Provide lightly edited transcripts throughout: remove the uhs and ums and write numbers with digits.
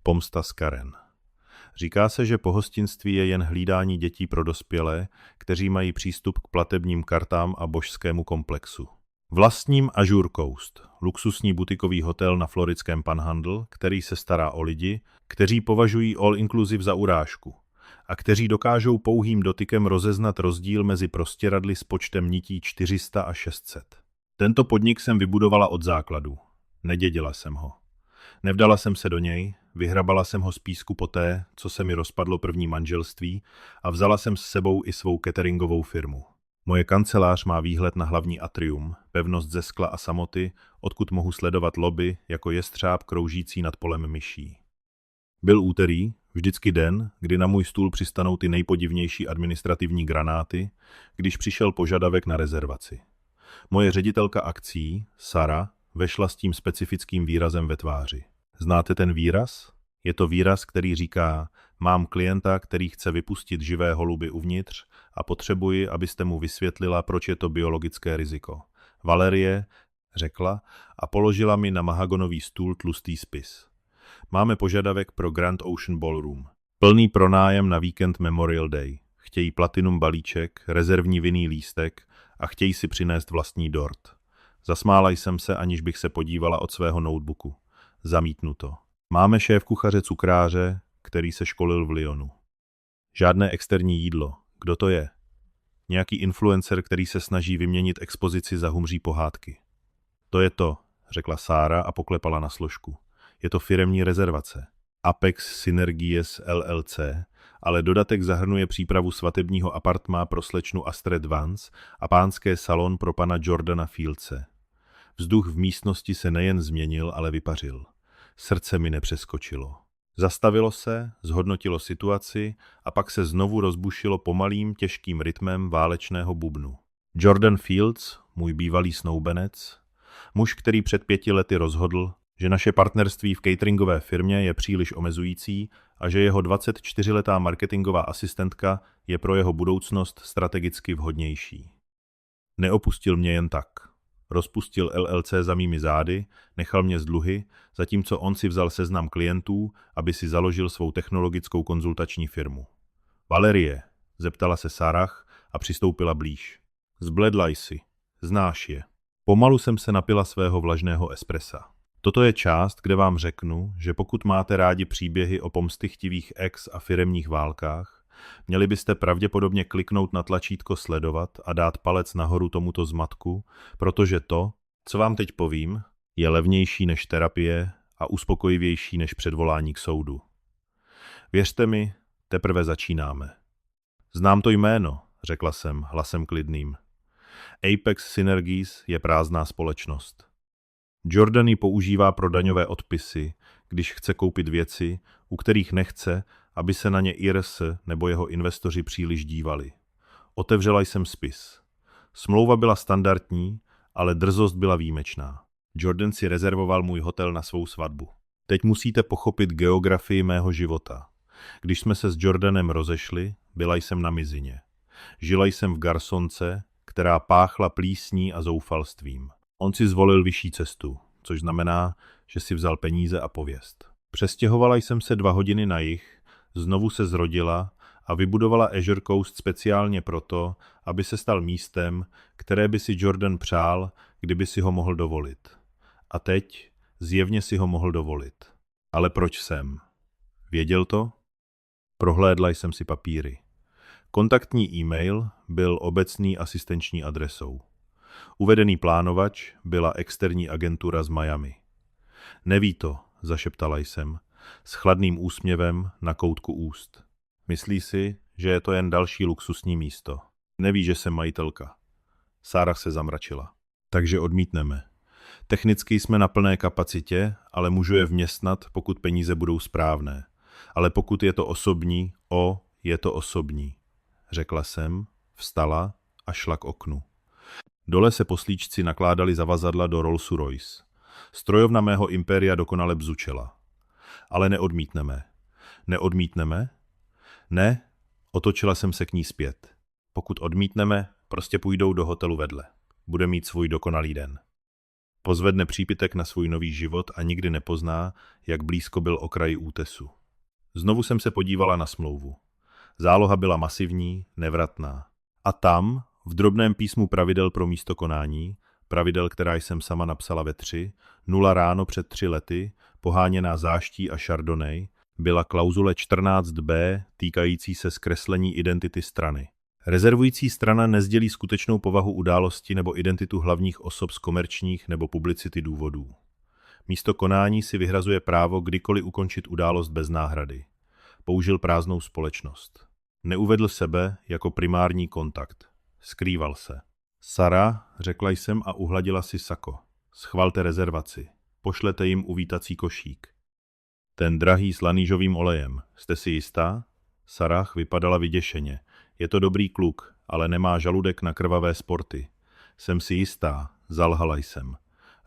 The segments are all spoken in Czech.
Pomsta z Karen. Říká se, že pohostinství je jen hlídání dětí pro dospělé, kteří mají přístup k platebním kartám a božskému komplexu. Vlastním Azure Coast, luxusní butikový hotel na floridském Panhandle, který se stará o lidi, kteří považují all-inclusive za urážku a kteří dokážou pouhým dotykem rozeznat rozdíl mezi prostěradly s počtem nití 400 a 600. Tento podnik jsem vybudovala od základu. Nedědila jsem ho. Nevdala jsem se do něj, vyhrabala jsem ho z písku poté, co se mi rozpadlo první manželství a vzala jsem s sebou i svou cateringovou firmu. Moje kancelář má výhled na hlavní atrium, pevnost ze skla a samoty, odkud mohu sledovat lobby jako jestřáb kroužící nad polem myší. Byl úterý, vždycky den, kdy na můj stůl přistanou ty nejpodivnější administrativní granáty, když přišel požadavek na rezervaci. Moje ředitelka akcí, Sara, vešla s tím specifickým výrazem ve tváři. Znáte ten výraz? Je to výraz, který říká: mám klienta, který chce vypustit živé holuby uvnitř a potřebuji, abyste mu vysvětlila, proč je to biologické riziko. Valerie, řekla a položila mi na mahagonový stůl tlustý spis. Máme požadavek pro Grand Ocean Ballroom. Plný pronájem na víkend Memorial Day. Chtějí platinum balíček, rezervní vinný lístek a chtějí si přinést vlastní dort. Zasmála jsem se, aniž bych se podívala od svého notebooku. Zamítnuto. Máme šéfkuchaře cukráře, který se školil v Lyonu. Žádné externí jídlo. Kdo to je? Nějaký influencer, který se snaží vyměnit expozici za humří pohádky. To je to, řekla Sára a poklepala na složku. Je to firemní rezervace. Apex Synergies LLC, ale dodatek zahrnuje přípravu svatebního apartmá pro slečnu Astrid Vance a pánské salon pro pana Jordana Fieldse. Vzduch v místnosti se nejen změnil, ale vypařil. Srdce mi nepřeskočilo. Zastavilo se, zhodnotilo situaci a pak se znovu rozbušilo pomalým, těžkým rytmem válečného bubnu. Jordan Fields, můj bývalý snoubenec, muž, který před 5 lety rozhodl, že naše partnerství v cateringové firmě je příliš omezující a že jeho 24letá marketingová asistentka je pro jeho budoucnost strategicky vhodnější. Neopustil mě jen tak. Rozpustil LLC za mými zády, nechal mě z dluhy, zatímco on si vzal seznam klientů, aby si založil svou technologickou konzultační firmu. Valerie, zeptala se Sarah a přistoupila blíž. Zbledla jsi, znáš je. Pomalu jsem se napila svého vlažného espressa. Toto je část, kde vám řeknu, že pokud máte rádi příběhy o pomstychtivých ex a firemních válkách, měli byste pravděpodobně kliknout na tlačítko sledovat a dát palec nahoru tomuto zmatku, protože to, co vám teď povím, je levnější než terapie a uspokojivější než předvolání k soudu. Věřte mi, teprve začínáme. Znám to jméno, řekla jsem hlasem klidným. Apex Synergies je prázdná společnost. Jordan ji používá pro daňové odpisy, když chce koupit věci, u kterých nechce, aby se na ně IRS nebo jeho investoři příliš dívali. Otevřela jsem spis. Smlouva byla standardní, ale drzost byla výjimečná. Jordan si rezervoval můj hotel na svou svatbu. Teď musíte pochopit geografii mého života. Když jsme se s Jordanem rozešli, byla jsem na mizině. Žila jsem v garsonce, která páchla plísní a zoufalstvím. On si zvolil vyšší cestu, což znamená, že si vzal peníze a pověst. Přestěhovala jsem se 2 hodiny na jih, znovu se zrodila a vybudovala Azure Coast speciálně proto, aby se stal místem, které by si Jordan přál, kdyby si ho mohl dovolit. A teď zjevně si ho mohl dovolit. Ale proč jsem? Věděl to? Prohlédla jsem si papíry. Kontaktní e-mail byl obecný asistenční adresou. Uvedený plánovač byla externí agentura z Miami. Neví to, zašeptala jsem, s chladným úsměvem na koutku úst. Myslí si, že je to jen další luxusní místo. Neví, že jsem majitelka. Sára se zamračila. Takže odmítneme. Technicky jsme na plné kapacitě, ale můžu je vměstnat, pokud peníze budou správné. Ale pokud je to osobní, je to osobní. Řekla jsem, vstala a šla k oknu. Dole se poslíčci nakládali zavazadla do Rollsu Royce. Strojovna mého impéria dokonale bzučela. Ale neodmítneme. Neodmítneme? Ne, otočila jsem se k ní zpět. Pokud odmítneme, prostě půjdou do hotelu vedle. Bude mít svůj dokonalý den. Pozvedne přípitek na svůj nový život a nikdy nepozná, jak blízko byl okraji útesu. Znovu jsem se podívala na smlouvu. Záloha byla masivní, nevratná. A tam, v drobném písmu pravidel pro místo konání, pravidel, která jsem sama napsala ve 3, 0 ráno před 3 lety, poháněná záští a chardonnay, byla klauzule 14b týkající se zkreslení identity strany. Rezervující strana nezdělí skutečnou povahu události nebo identitu hlavních osob z komerčních nebo publicity důvodů. Místo konání si vyhrazuje právo kdykoliv ukončit událost bez náhrady. Použil prázdnou společnost. Neuvedl sebe jako primární kontakt. Skrýval se. Sara, řekla jsem a uhladila si sako. Schvalte rezervaci. Pošlete jim uvítací košík. Ten drahý s lanížovým olejem. Jste si jistá? Sarah vypadala vyděšeně. Je to dobrý kluk, ale nemá žaludek na krvavé sporty. Jsem si jistá, zalhala jsem.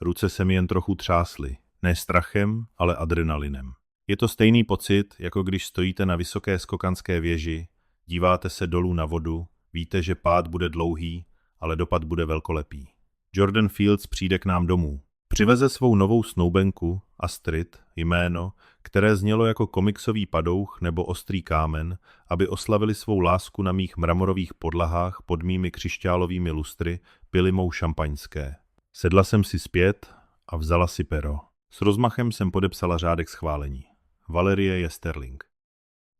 Ruce se mi jen trochu třásly. Ne strachem, ale adrenalinem. Je to stejný pocit, jako když stojíte na vysoké skokanské věži, díváte se dolů na vodu, víte, že pád bude dlouhý, ale dopad bude velkolepý. Jordan Fields přijde k nám domů. Přiveze svou novou snoubenku, Astrid, jméno, které znělo jako komiksový padouch nebo ostrý kámen, aby oslavili svou lásku na mých mramorových podlahách pod mými křišťálovými lustry, pili mou šampaňské. Sedla jsem si zpět a vzala si pero. S rozmachem jsem podepsala řádek schválení. Valerie je Sterling.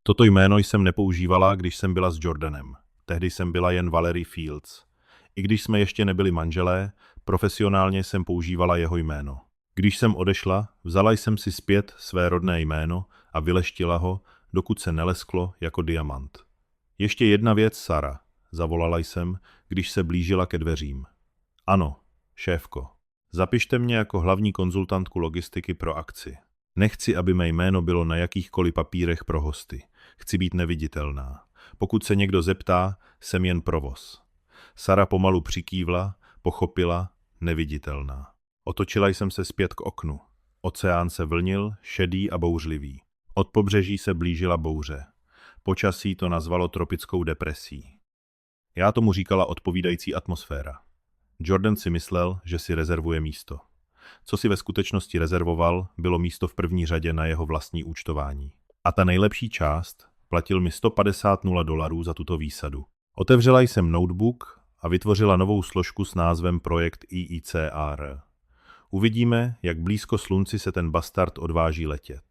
Toto jméno jsem nepoužívala, když jsem byla s Jordanem. Tehdy jsem byla jen Valerie Fields. I když jsme ještě nebyli manželé, profesionálně jsem používala jeho jméno. Když jsem odešla, vzala jsem si zpět své rodné jméno a vyleštila ho, dokud se nelesklo jako diamant. Ještě jedna věc, Sara, zavolala jsem, když se blížila ke dveřím. Ano, šéfko. Zapište mě jako hlavní konzultantku logistiky pro akci. Nechci, aby mé jméno bylo na jakýchkoliv papírech pro hosty. Chci být neviditelná. Pokud se někdo zeptá, jsem jen provoz. Sara pomalu přikývla, pochopila, neviditelná. Otočila jsem se zpět k oknu. Oceán se vlnil, šedý a bouřlivý. Od pobřeží se blížila bouře. Počasí to nazvalo tropickou depresí. Já tomu říkala odpovídající atmosféra. Jordan si myslel, že si rezervuje místo. Co si ve skutečnosti rezervoval, bylo místo v první řadě na jeho vlastní účtování. A ta nejlepší část platil mi $150 za tuto výsadu. Otevřela jsem notebook a vytvořila novou složku s názvem Projekt IICR. Uvidíme, jak blízko slunci se ten bastard odváží letět.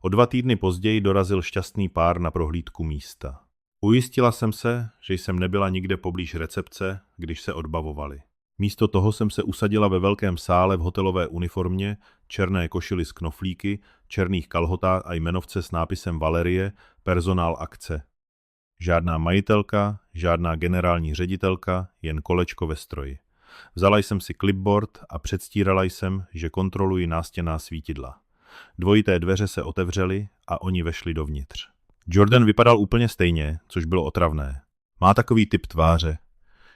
O 2 týdny později dorazil šťastný pár na prohlídku místa. Ujistila jsem se, že jsem nebyla nikde poblíž recepce, když se odbavovali. Místo toho jsem se usadila ve velkém sále v hotelové uniformě, černé košili z knoflíky, černých kalhotách a jmenovce s nápisem Valerie, personál akce. Žádná majitelka, žádná generální ředitelka, jen kolečko ve stroji. Vzala jsem si clipboard a předstírala jsem, že kontroluji nástěnná svítidla. Dvojité dveře se otevřely a oni vešli dovnitř. Jordan vypadal úplně stejně, což bylo otravné. Má takový typ tváře,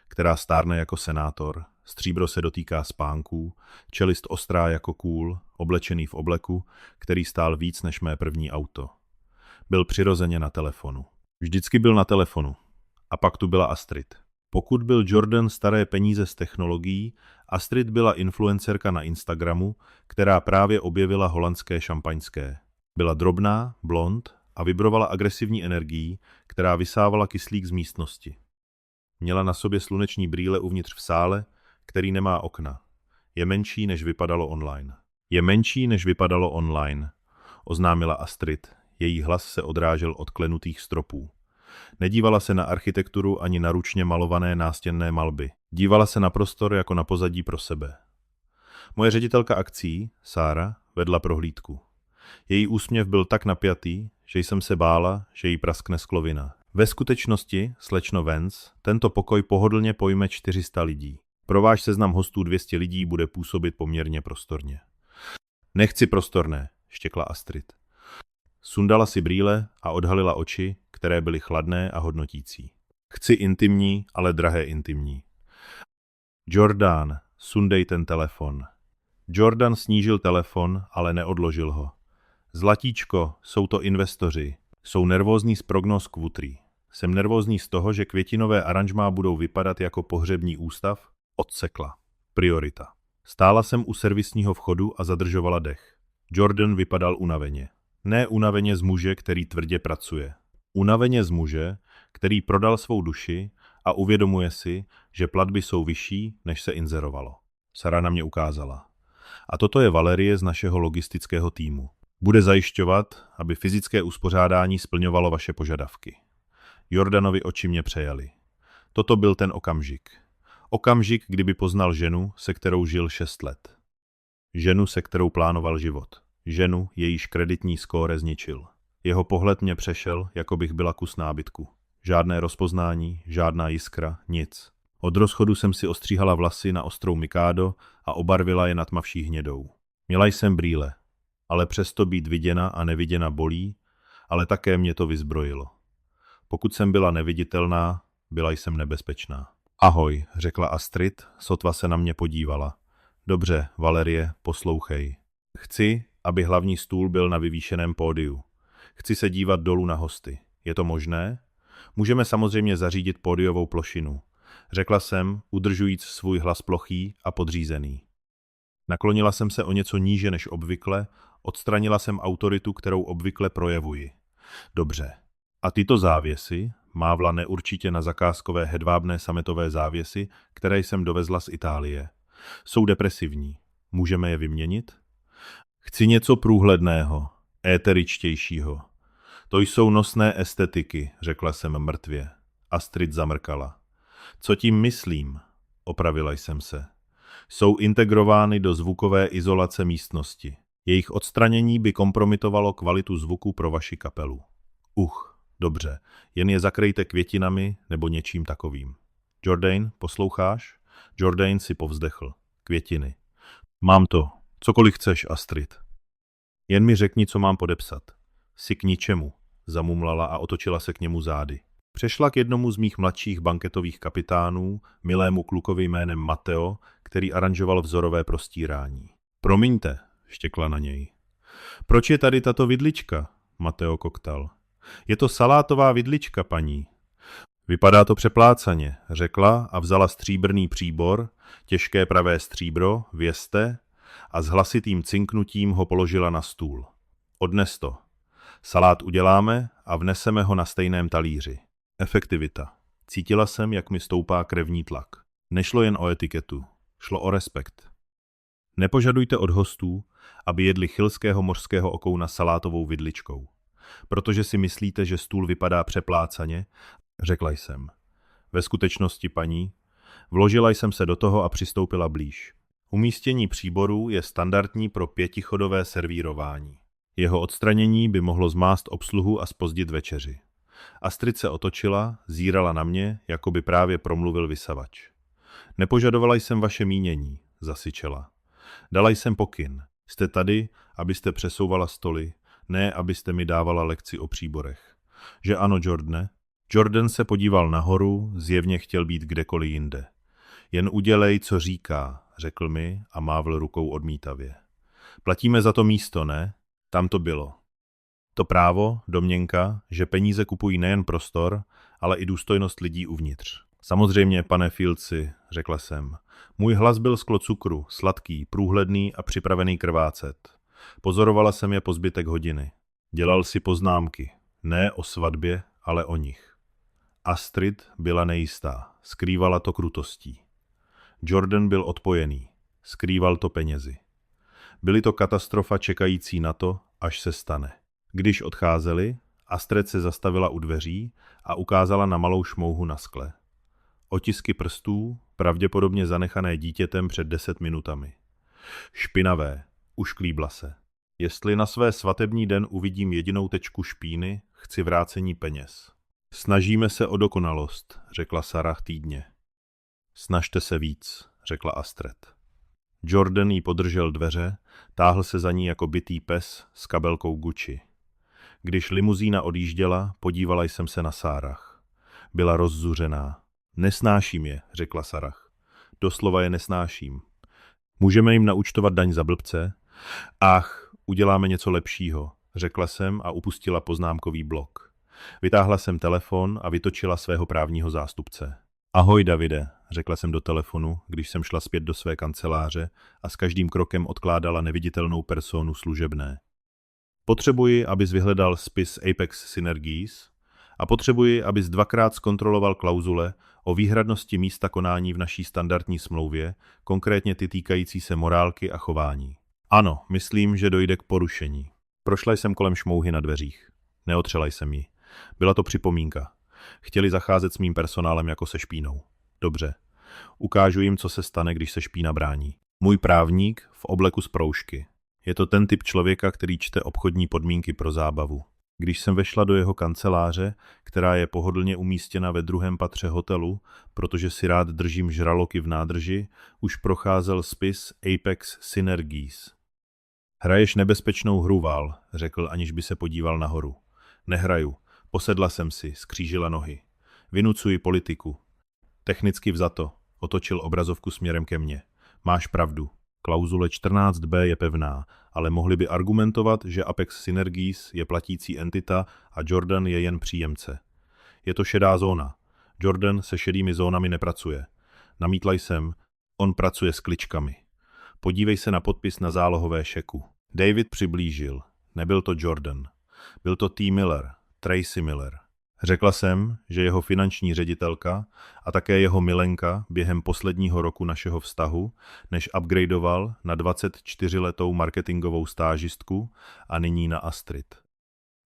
která stárne jako senátor, stříbro se dotýká spánků, čelist ostrá jako kůl, oblečený v obleku, který stál víc než mé první auto. Byl přirozeně na telefonu. Vždycky byl na telefonu. A pak tu byla Astrid. Pokud byl Jordan staré peníze z technologií, Astrid byla influencerka na Instagramu, která právě objevila holandské šampaňské. Byla drobná, blond a vibrovala agresivní energií, která vysávala kyslík z místnosti. Měla na sobě sluneční brýle uvnitř v sále, který nemá okna. Je menší, než vypadalo online. Je menší, než vypadalo online, oznámila Astrid. Její hlas se odrážel od klenutých stropů. Nedívala se na architekturu ani na ručně malované nástěnné malby. Dívala se na prostor jako na pozadí pro sebe. Moje ředitelka akcí, Sára, vedla prohlídku. Její úsměv byl tak napjatý, že jsem se bála, že jí praskne sklovina. Ve skutečnosti, slečno Vance, tento pokoj pohodlně pojme 400 lidí. Pro váš seznam hostů 200 lidí bude působit poměrně prostorně. Nechci prostorné, štěkla Astrid. Sundala si brýle a odhalila oči, které byly chladné a hodnotící. Chci intimní, ale drahé intimní. Jordan, sundej ten telefon. Jordan snížil telefon, ale neodložil ho. Zlatíčko, jsou to investoři. Jsou nervózní z prognóz Kvutry. Jsem nervózní z toho, že květinové aranžmá budou vypadat jako pohřební ústav? Odsekla. Priorita. Stála jsem u servisního vchodu a zadržovala dech. Jordan vypadal unaveně. Ne unaveně z muže, který tvrdě pracuje. Unaveně z muže, který prodal svou duši a uvědomuje si, že platby jsou vyšší, než se inzerovalo. Sarah na mě ukázala. A toto je Valerie z našeho logistického týmu. Bude zajišťovat, aby fyzické uspořádání splňovalo vaše požadavky. Jordanovi oči mě přejaly. Toto byl ten okamžik. Okamžik, kdyby poznal ženu, se kterou žil 6 let. Ženu, se kterou plánoval život. Ženu, jejíž kreditní skóre zničil. Jeho pohled mě přešel, jako bych byla kus nábytku. Žádné rozpoznání, žádná jiskra, nic. Od rozchodu jsem si ostříhala vlasy na ostrou mikádo a obarvila je na tmavší hnědou. Měla jsem brýle, ale přesto být viděna a neviděna bolí, ale také mě to vyzbrojilo. Pokud jsem byla neviditelná, byla jsem nebezpečná. Ahoj, řekla Astrid, sotva se na mě podívala. Dobře, Valerie, poslouchej. Chci, aby hlavní stůl byl na vyvýšeném pódiu. Chci se dívat dolů na hosty. Je to možné? Můžeme samozřejmě zařídit pódiovou plošinu. Řekla jsem, udržujíc svůj hlas plochý a podřízený. Naklonila jsem se o něco níže než obvykle, odstranila jsem autoritu, kterou obvykle projevuji. Dobře. A tyto závěsy, mávla neurčitě na zakázkové hedvábné sametové závěsy, které jsem dovezla z Itálie, jsou depresivní. Můžeme je vyměnit? Chci něco průhledného, éteričtějšího. To jsou nosné estetiky, řekla jsem mrtvě. Astrid zamrkala. Co tím myslím? Opravila jsem se. Jsou integrovány do zvukové izolace místnosti. Jejich odstranění by kompromitovalo kvalitu zvuku pro vaši kapelu. Dobře, jen je zakrejte květinami nebo něčím takovým. Jordan, posloucháš? Jordan si povzdechl. Květiny. Mám to. Cokoliv chceš, Astrid. Jen mi řekni, co mám podepsat. Jsi k ničemu, zamumlala a otočila se k němu zády. Přešla k jednomu z mých mladších banketových kapitánů, milému klukovi jménem Matteo, který aranžoval vzorové prostírání. Promiňte, štěkla na něj. Proč je tady tato vidlička? Matteo koktal. Je to salátová vidlička, paní. Vypadá to přeplácaně, řekla a vzala stříbrný příbor, těžké pravé stříbro, vězte, a s hlasitým cinknutím ho položila na stůl. Odnes to. Salát uděláme a vneseme ho na stejném talíři. Efektivita. Cítila jsem, jak mi stoupá krevní tlak. Nešlo jen o etiketu, šlo o respekt. Nepožadujte od hostů, aby jedli chilského mořského okouna salátovou vidličkou. Protože si myslíte, že stůl vypadá přeplácaně, řekla jsem. Ve skutečnosti, paní, vložila jsem se do toho a přistoupila blíž. Umístění příborů je standardní pro 5chodové servírování. Jeho odstranění by mohlo zmást obsluhu a zpozdit večeři. Astrid se otočila, zírala na mě, jako by právě promluvil vysavač. Nepožadovala jsem vaše mínění, zasyčela. Dala jsem pokyn. Jste tady, abyste přesouvala stoly, ne abyste mi dávala lekci o příborech. Že ano, Jordane? Jordan se podíval nahoru, zjevně chtěl být kdekoliv jinde. Jen udělej, co říká, řekl mi a mávl rukou odmítavě. Platíme za to místo, ne? Tam to bylo. To právo, domněnka, že peníze kupují nejen prostor, ale i důstojnost lidí uvnitř. Samozřejmě, pane Fieldsi, řekla jsem. Můj hlas byl sklo cukru, sladký, průhledný a připravený krvácet. Pozorovala jsem je po zbytek hodiny. Dělal si poznámky. Ne o svatbě, ale o nich. Astrid byla nejistá. Skrývala to krutostí. Jordan byl odpojený. Skrýval to penězi. Byly to katastrofa čekající na to, až se stane. Když odcházeli, Astrid se zastavila u dveří a ukázala na malou šmouhu na skle. Otisky prstů, pravděpodobně zanechané dítětem před 10 minutami. Špinavé, ušklíbla se. Jestli na své svatební den uvidím jedinou tečku špíny, chci vrácení peněz. Snažíme se o dokonalost, řekla Sarah týdně. Snažte se víc, řekla Astrid. Jordan jí podržel dveře, táhl se za ní jako bitý pes s kabelkou Gucci. Když limuzína odjížděla, podívala jsem se na Sarah. Byla rozzuřená. Nesnáším je, řekla Sarah. Doslova je nesnáším. Můžeme jim naúčtovat daň za blbce? Ach, uděláme něco lepšího, řekla jsem a upustila poznámkový blok. Vytáhla jsem telefon a vytočila svého právního zástupce. Ahoj, Davide, řekla jsem do telefonu, když jsem šla zpět do své kanceláře a s každým krokem odkládala neviditelnou personu služebné. Potřebuji, abys vyhledal spis Apex Synergies a potřebuji, abys dvakrát zkontroloval klauzule o výhradnosti místa konání v naší standardní smlouvě, konkrétně ty týkající se morálky a chování. Ano, myslím, že dojde k porušení. Prošla jsem kolem šmouhy na dveřích. Neotřela jsem ji. Byla to připomínka. Chtěli zacházet s mým personálem jako se špínou. Dobře. Ukážu jim, co se stane, když se špína brání. Můj právník v obleku z proužky. Je to ten typ člověka, který čte obchodní podmínky pro zábavu. Když jsem vešla do jeho kanceláře, která je pohodlně umístěna ve druhém patře hotelu, protože si rád držím žraloky v nádrži, už procházel spis Apex Synergies. Hraješ nebezpečnou hru, Val, řekl, aniž by se podíval nahoru. Nehraju. Posedla jsem si, skřížila nohy. Vynucuji politiku. Technicky vzato. Otočil obrazovku směrem ke mně. Máš pravdu. Klauzule 14b je pevná, ale mohli by argumentovat, že Apex Synergies je platící entita a Jordan je jen příjemce. Je to šedá zóna. Jordan se šedými zónami nepracuje. Namítla jsem, on pracuje s kličkami. Podívej se na podpis na zálohové šeku. David přiblížil. Nebyl to Jordan. Byl to T. Miller, Tracy Miller. Řekla jsem, že jeho finanční ředitelka a také jeho milenka během posledního roku našeho vztahu, než upgradeoval na 24letou marketingovou stážistku a nyní na Astrid.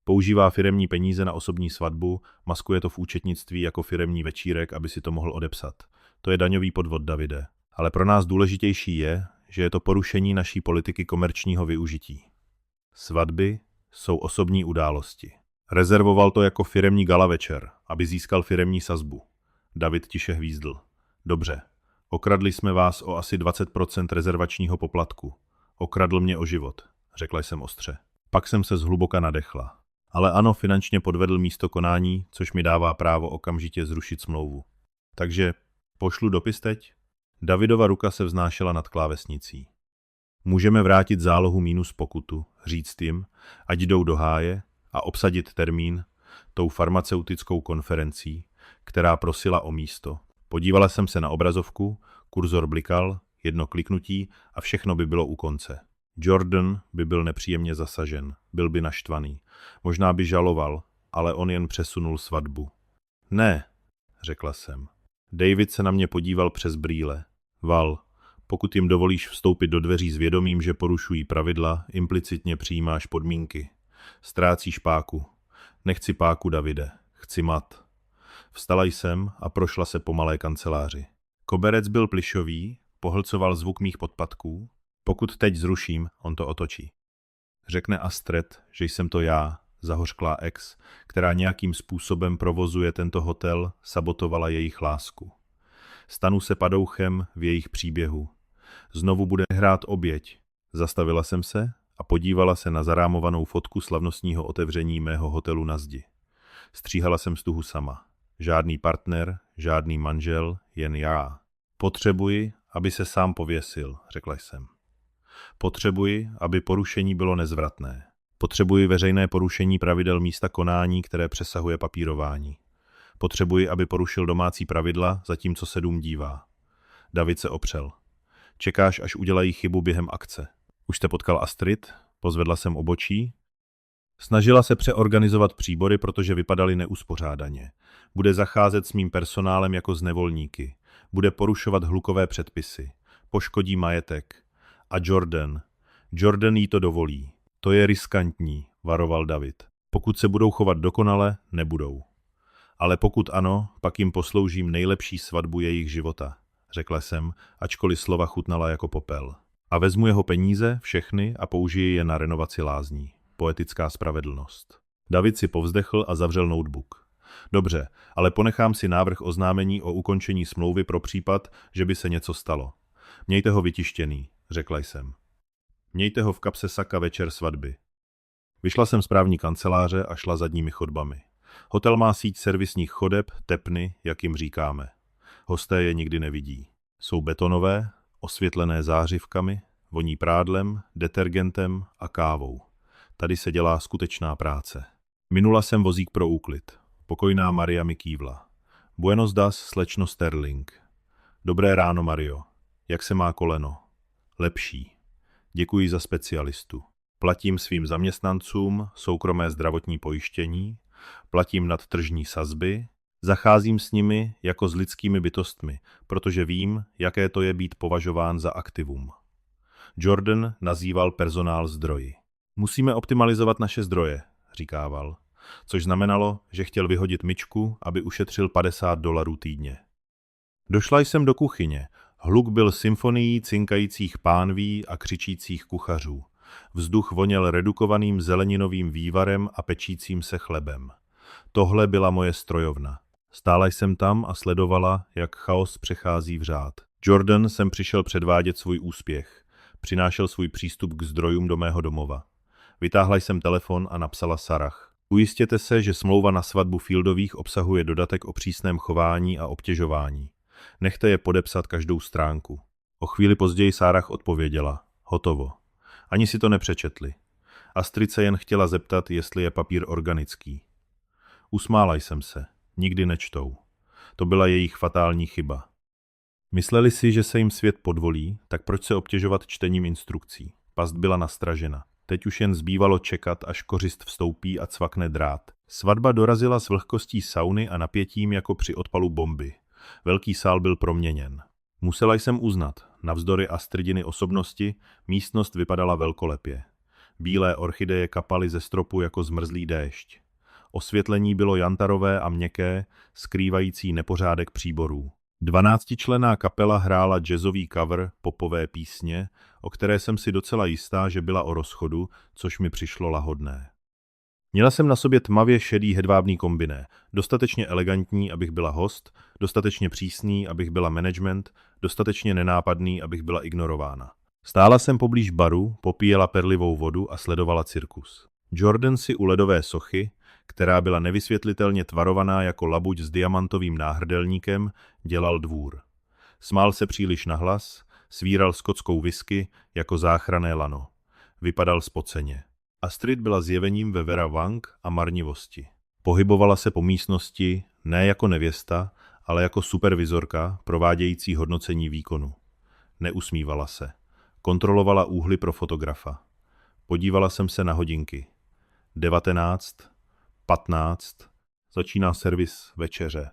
Používá firemní peníze na osobní svatbu, maskuje to v účetnictví jako firemní večírek, aby si to mohl odepsat. To je daňový podvod, Davide. Ale pro nás důležitější je, že je to porušení naší politiky komerčního využití. Svatby jsou osobní události. Rezervoval to jako firemní gala večer, aby získal firemní sazbu. David tiše hvízdl. Dobře, okradli jsme vás o asi 20% rezervačního poplatku. Okradl mě o život, řekla jsem ostře. Pak jsem se zhluboka nadechla. Ale ano, finančně podvedl místo konání, což mi dává právo okamžitě zrušit smlouvu. Takže pošlu dopis teď? Davidova ruka se vznášela nad klávesnicí. Můžeme vrátit zálohu minus pokutu, říct jim, ať jdou do háje a obsadit termín tou farmaceutickou konferencí, která prosila o místo. Podívala jsem se na obrazovku, kurzor blikal, jedno kliknutí a všechno by bylo u konce. Jordan by byl nepříjemně zasažen, byl by naštvaný. Možná by žaloval, ale on jen přesunul svatbu. Ne, řekla jsem. David se na mě podíval přes brýle. Val, pokud jim dovolíš vstoupit do dveří s vědomím, že porušují pravidla, implicitně přijímáš podmínky. Ztrácíš páku. Nechci páku, Davide. Chci mat. Vstala jsem a prošla se po malé kanceláři. Koberec byl plyšový, pohlcoval zvuk mých podpatků. Pokud teď zruším, on to otočí. Řekne Astrid, že jsem to já, zahořklá ex, která nějakým způsobem provozuje tento hotel, sabotovala jejich lásku. Stanu se padouchem v jejich příběhu. Znovu bude hrát oběť. Zastavila jsem se a podívala se na zarámovanou fotku slavnostního otevření mého hotelu na zdi. Stříhala jsem stuhu sama. Žádný partner, žádný manžel, jen já. Potřebuji, aby se sám pověsil, řekla jsem. Potřebuji, aby porušení bylo nezvratné. Potřebuji veřejné porušení pravidel místa konání, které přesahuje papírování. Potřebuji, aby porušil domácí pravidla, zatímco se dům dívá. David se opřel. Čekáš, až udělají chybu během akce. Už jste potkal Astrid? Pozvedla jsem obočí. Snažila se přeorganizovat příbory, protože vypadaly neuspořádaně. Bude zacházet s mým personálem jako s nevolníky. Bude porušovat hlukové předpisy. Poškodí majetek. A Jordan jí to dovolí. To je riskantní, varoval David. Pokud se budou chovat dokonale, nebudou. Ale pokud ano, pak jim posloužím nejlepší svatbu jejich života, řekla jsem, ačkoliv slova chutnala jako popel. A vezmu jeho peníze, všechny, a použiji je na renovaci lázní. Poetická spravedlnost. David si povzdechl a zavřel notebook. Dobře, ale ponechám si návrh oznámení o ukončení smlouvy pro případ, že by se něco stalo. Mějte ho vytištěný, řekla jsem. Mějte ho v kapse saka večer svatby. Vyšla jsem z právní kanceláře a šla zadními chodbami. Hotel má síť servisních chodeb, tepny, jak jim říkáme. Hosté je nikdy nevidí. Jsou betonové, osvětlené zářivkami, voní prádlem, detergentem a kávou. Tady se dělá skutečná práce. Minula jsem vozík pro úklid. Pokojná Maria mi kývla. Buenos das, slečno Sterling. Dobré ráno, Mario. Jak se má koleno? Lepší. Děkuji za specialistu. Platím svým zaměstnancům soukromé zdravotní pojištění, platím nadtržní sazby, zacházím s nimi jako s lidskými bytostmi, protože vím, jaké to je být považován za aktivum. Jordan nazýval personál zdroji. Musíme optimalizovat naše zdroje, říkával, což znamenalo, že chtěl vyhodit myčku, aby ušetřil $50 týdně. Došla jsem do kuchyně. Hluk byl symfonií cinkajících pánví a křičících kuchařů. Vzduch voněl redukovaným zeleninovým vývarem a pečícím se chlebem. Tohle byla moje strojovna. Stála jsem tam a sledovala, jak chaos přechází v řád. Jordan sem přišel předvádět svůj úspěch. Přinášel svůj přístup k zdrojům do mého domova. Vytáhla jsem telefon a napsala Sarah. Ujistěte se, že smlouva na svatbu Fieldových obsahuje dodatek o přísném chování a obtěžování. Nechte je podepsat každou stránku. O chvíli později Sarah odpověděla. Hotovo. Ani si to nepřečetli. Astrid se jen chtěla zeptat, jestli je papír organický. Usmála jsem se. Nikdy nečtou. To byla jejich fatální chyba. Mysleli si, že se jim svět podvolí, tak proč se obtěžovat čtením instrukcí? Past byla nastražena. Teď už jen zbývalo čekat, až kořist vstoupí a cvakne drát. Svatba dorazila s vlhkostí sauny a napětím jako při odpalu bomby. Velký sál byl proměněn. Musela jsem uznat, navzdory Astridiny osobnosti, místnost vypadala velkolepě. Bílé orchideje kapaly ze stropu jako zmrzlý déšť. Osvětlení bylo jantarové a měkké, skrývající nepořádek příborů. 12členná kapela hrála jazzový cover popové písně, o které jsem si docela jistá, že byla o rozchodu, což mi přišlo lahodné. Měla jsem na sobě tmavě šedý hedvábný kombiné, dostatečně elegantní, abych byla host, dostatečně přísný, abych byla management, dostatečně nenápadný, abych byla ignorována. Stála jsem poblíž baru, popíjela perlivou vodu a sledovala cirkus. Jordan si u ledové sochy, která byla nevysvětlitelně tvarovaná jako labuť s diamantovým náhrdelníkem, dělal dvůr. Smál se příliš nahlas, svíral skotskou whisky jako záchranné lano. Vypadal spoceně. Astrid byla zjevením ve Vera Wang a marnivosti. Pohybovala se po místnosti ne jako nevěsta, ale jako supervizorka provádějící hodnocení výkonu. Neusmívala se. Kontrolovala úhly pro fotografa. Podívala jsem se na hodinky. 19, 15, začíná servis večeře.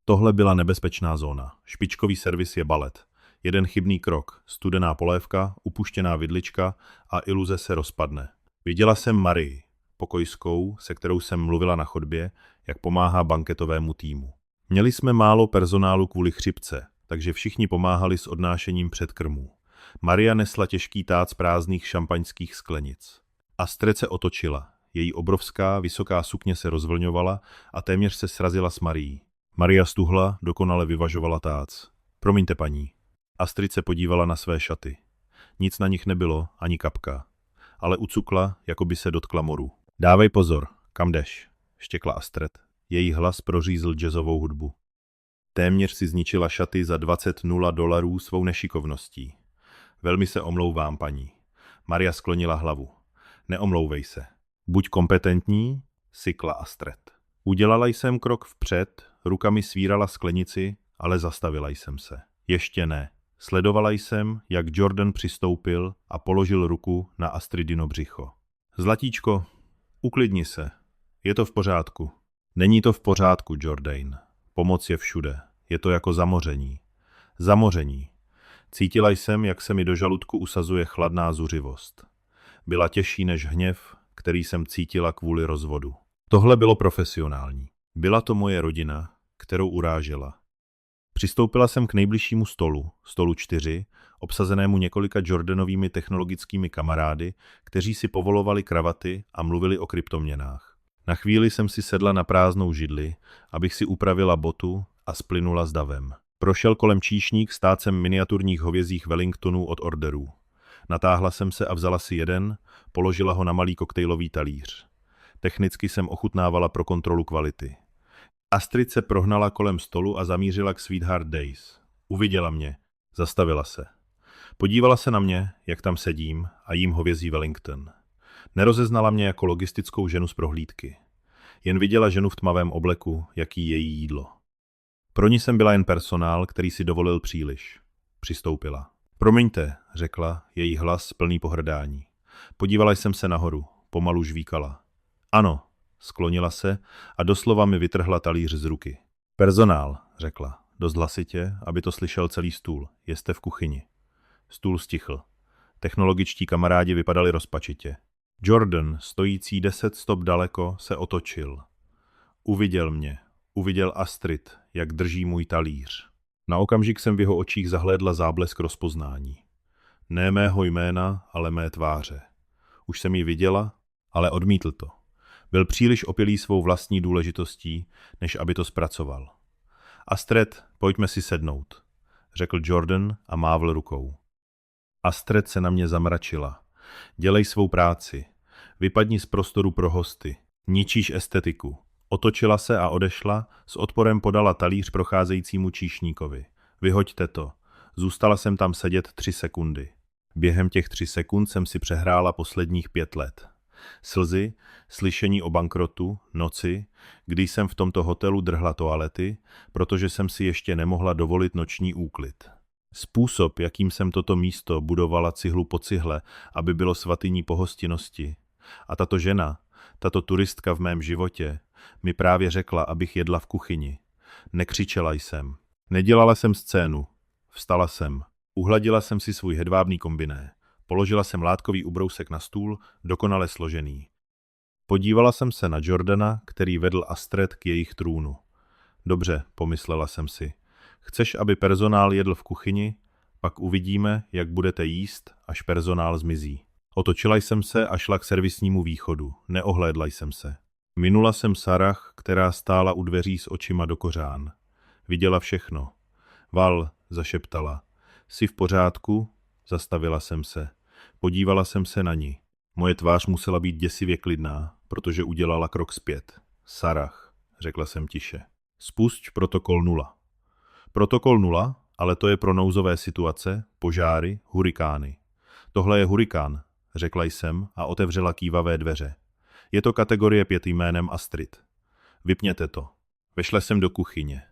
Tohle byla nebezpečná zóna. Špičkový servis je balet. Jeden chybný krok, studená polévka, upuštěná vidlička a iluze se rozpadne. Viděla jsem Marii, pokojskou, se kterou jsem mluvila na chodbě, jak pomáhá banketovému týmu. Měli jsme málo personálu kvůli chřipce, takže všichni pomáhali s odnášením předkrmů. Maria nesla těžký tác prázdných šampaňských sklenic. Astrid se otočila. Její obrovská, vysoká sukně se rozvlňovala a téměř se srazila s Marií. Maria stuhla, dokonale vyvažovala tác. Promiňte, paní. Astrid se podívala na své šaty. Nic na nich nebylo, ani kapka. Ale ucukla, jako by se dotkla moru. Dávej pozor, kam jdeš, štěkla Astrid. Její hlas prořízl jazzovou hudbu. Téměř si zničila šaty za $20 svou nešikovností. Velmi se omlouvám, paní. Maria sklonila hlavu. Neomlouvej se. Buď kompetentní, sykla Astrid. Udělala jsem krok vpřed, rukami svírala sklenici, ale zastavila jsem se. Ještě ne. Sledovala jsem, jak Jordan přistoupil a položil ruku na Astridino břicho. Zlatíčko, uklidni se. Je to v pořádku. Není to v pořádku, Jordan. Pomoc je všude. Je to jako zamoření. Zamoření. Cítila jsem, jak se mi do žaludku usazuje chladná zuřivost. Byla těžší než hněv, který jsem cítila kvůli rozvodu. Tohle bylo profesionální. Byla to moje rodina, kterou urážela. Přistoupila jsem k nejbližšímu stolu 4, obsazenému několika Jordanovými technologickými kamarády, kteří si povolovali kravaty a mluvili o kryptoměnách. Na chvíli jsem si sedla na prázdnou židli, abych si upravila botu a splynula s davem. Prošel kolem číšník s tácem miniaturních hovězích Wellingtonů od orderů. Natáhla jsem se a vzala si jeden, položila ho na malý koktejlový talíř. Technicky jsem ochutnávala pro kontrolu kvality. Astrid se prohnala kolem stolu a zamířila k Sweetheart Days. Uviděla mě. Zastavila se. Podívala se na mě, jak tam sedím a jím hovězí Wellington. Nerozeznala mě jako logistickou ženu z prohlídky. Jen viděla ženu v tmavém obleku, jaký její jídlo. Pro ní jsem byla jen personál, který si dovolil příliš. Přistoupila. Promiňte, řekla, její hlas plný pohrdání. Podívala jsem se nahoru, pomalu žvíkala. Ano, sklonila se a doslova mi vytrhla talíř z ruky. Personál, řekla, dost hlasitě, aby to slyšel celý stůl. Jste v kuchyni. Stůl stichl. Technologičtí kamarádi vypadali rozpačitě. Jordan, stojící 10 stop daleko, se otočil. Uviděl mě. Uviděl Astrid, jak drží můj talíř. Na okamžik jsem v jeho očích zahlédla záblesk rozpoznání. Ne mého jména, ale mé tváře. Už jsem ji viděla, ale odmítl to. Byl příliš opilý svou vlastní důležitostí, než aby to zpracoval. Astrid, pojďme si sednout, řekl Jordan a mávl rukou. Astrid se na mě zamračila. Dělej svou práci. Vypadni z prostoru pro hosty. Ničíš estetiku. Otočila se a odešla, s odporem podala talíř procházejícímu číšníkovi. Vyhoďte to. Zůstala jsem tam sedět 3 sekundy. Během těch 3 sekund jsem si přehrála posledních 5 let. Slzy, slyšení o bankrotu, noci, kdy jsem v tomto hotelu drhla toalety, protože jsem si ještě nemohla dovolit noční úklid. Způsob, jakým jsem toto místo budovala cihlu po cihle, aby bylo svatyní pohostinnosti. A tato žena, tato turistka v mém životě, mi právě řekla, abych jedla v kuchyni. Nekřičela jsem. Nedělala jsem scénu. Vstala jsem. Uhladila jsem si svůj hedvábný kombiné. Položila jsem látkový ubrousek na stůl, dokonale složený. Podívala jsem se na Jordana, který vedl Astrid k jejich trůnu. Dobře, pomyslela jsem si. Chceš, aby personál jedl v kuchyni? Pak uvidíme, jak budete jíst, až personál zmizí. Otočila jsem se a šla k servisnímu východu. Neohlédla jsem se. Minula jsem Sarah, která stála u dveří s očima do kořán. Viděla všechno. Val, zašeptala. Jsi v pořádku? Zastavila jsem se. Podívala jsem se na ní. Moje tvář musela být děsivě klidná, protože udělala krok zpět. Sarah, řekla jsem tiše. Spusť protokol 0. Protokol 0, ale to je pro nouzové situace, požáry, hurikány. Tohle je hurikán, řekla jsem a otevřela kývavé dveře. Je to kategorie 5 jménem Astrid. Vypněte to. Vešla jsem do kuchyně.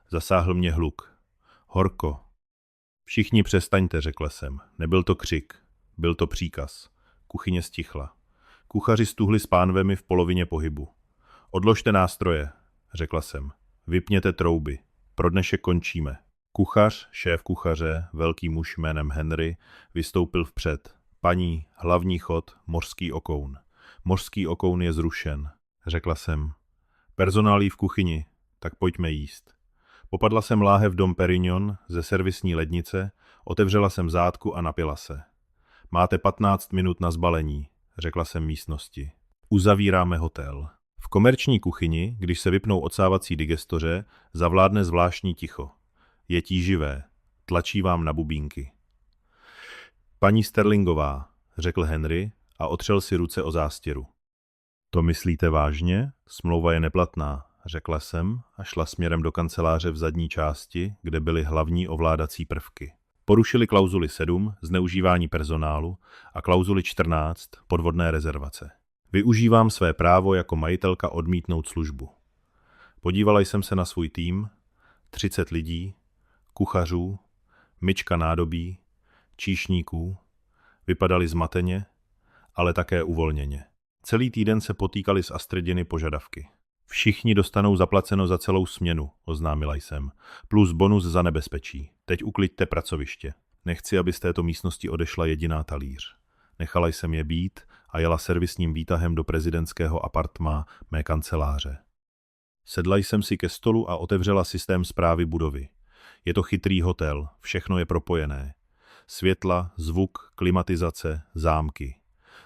Zasáhl mě hluk. Horko. Všichni přestaňte, řekla jsem. Nebyl to křik. Byl to příkaz. Kuchyně stichla. Kuchaři stuhli s pánvemi v polovině pohybu. Odložte nástroje, řekla jsem. Vypněte trouby. Pro dnešek končíme. Kuchař, šéf kuchaře, velký muž jménem Henry, vystoupil vpřed. Paní, hlavní chod, mořský okoun. Mořský okoun je zrušen, řekla jsem. Personál jí v kuchyni, tak pojďme jíst. Popadla jsem láhev Dom Perignon ze servisní lednice, otevřela jsem zátku a napila se. Máte 15 minut na zbalení, řekla jsem místnosti. Uzavíráme hotel. V komerční kuchyni, když se vypnou odsávací digestoře, zavládne zvláštní ticho. Je tíživé, tlačí vám na bubínky. Paní Sterlingová, řekl Henry a otřel si ruce o zástěru. To myslíte vážně? Smlouva je neplatná, řekla jsem a šla směrem do kanceláře v zadní části, kde byly hlavní ovládací prvky. Porušili klauzuli 7, zneužívání personálu, a klauzuli 14, podvodné rezervace. Využívám své právo jako majitelka odmítnout službu. Podívala jsem se na svůj tým, 30 lidí, kuchařů, myčka nádobí, číšníků, vypadali zmateně, ale také uvolněně. Celý týden se potýkali s Astridiny požadavky. Všichni dostanou zaplaceno za celou směnu, oznámila jsem, plus bonus za nebezpečí. Teď ukliďte pracoviště. Nechci, aby z této místnosti odešla jediná talíř. Nechala jsem je být a jela servisním výtahem do prezidentského apartmá mé kanceláře. Sedla jsem si ke stolu a otevřela systém správy budovy. Je to chytrý hotel, všechno je propojené. Světla, zvuk, klimatizace, zámky.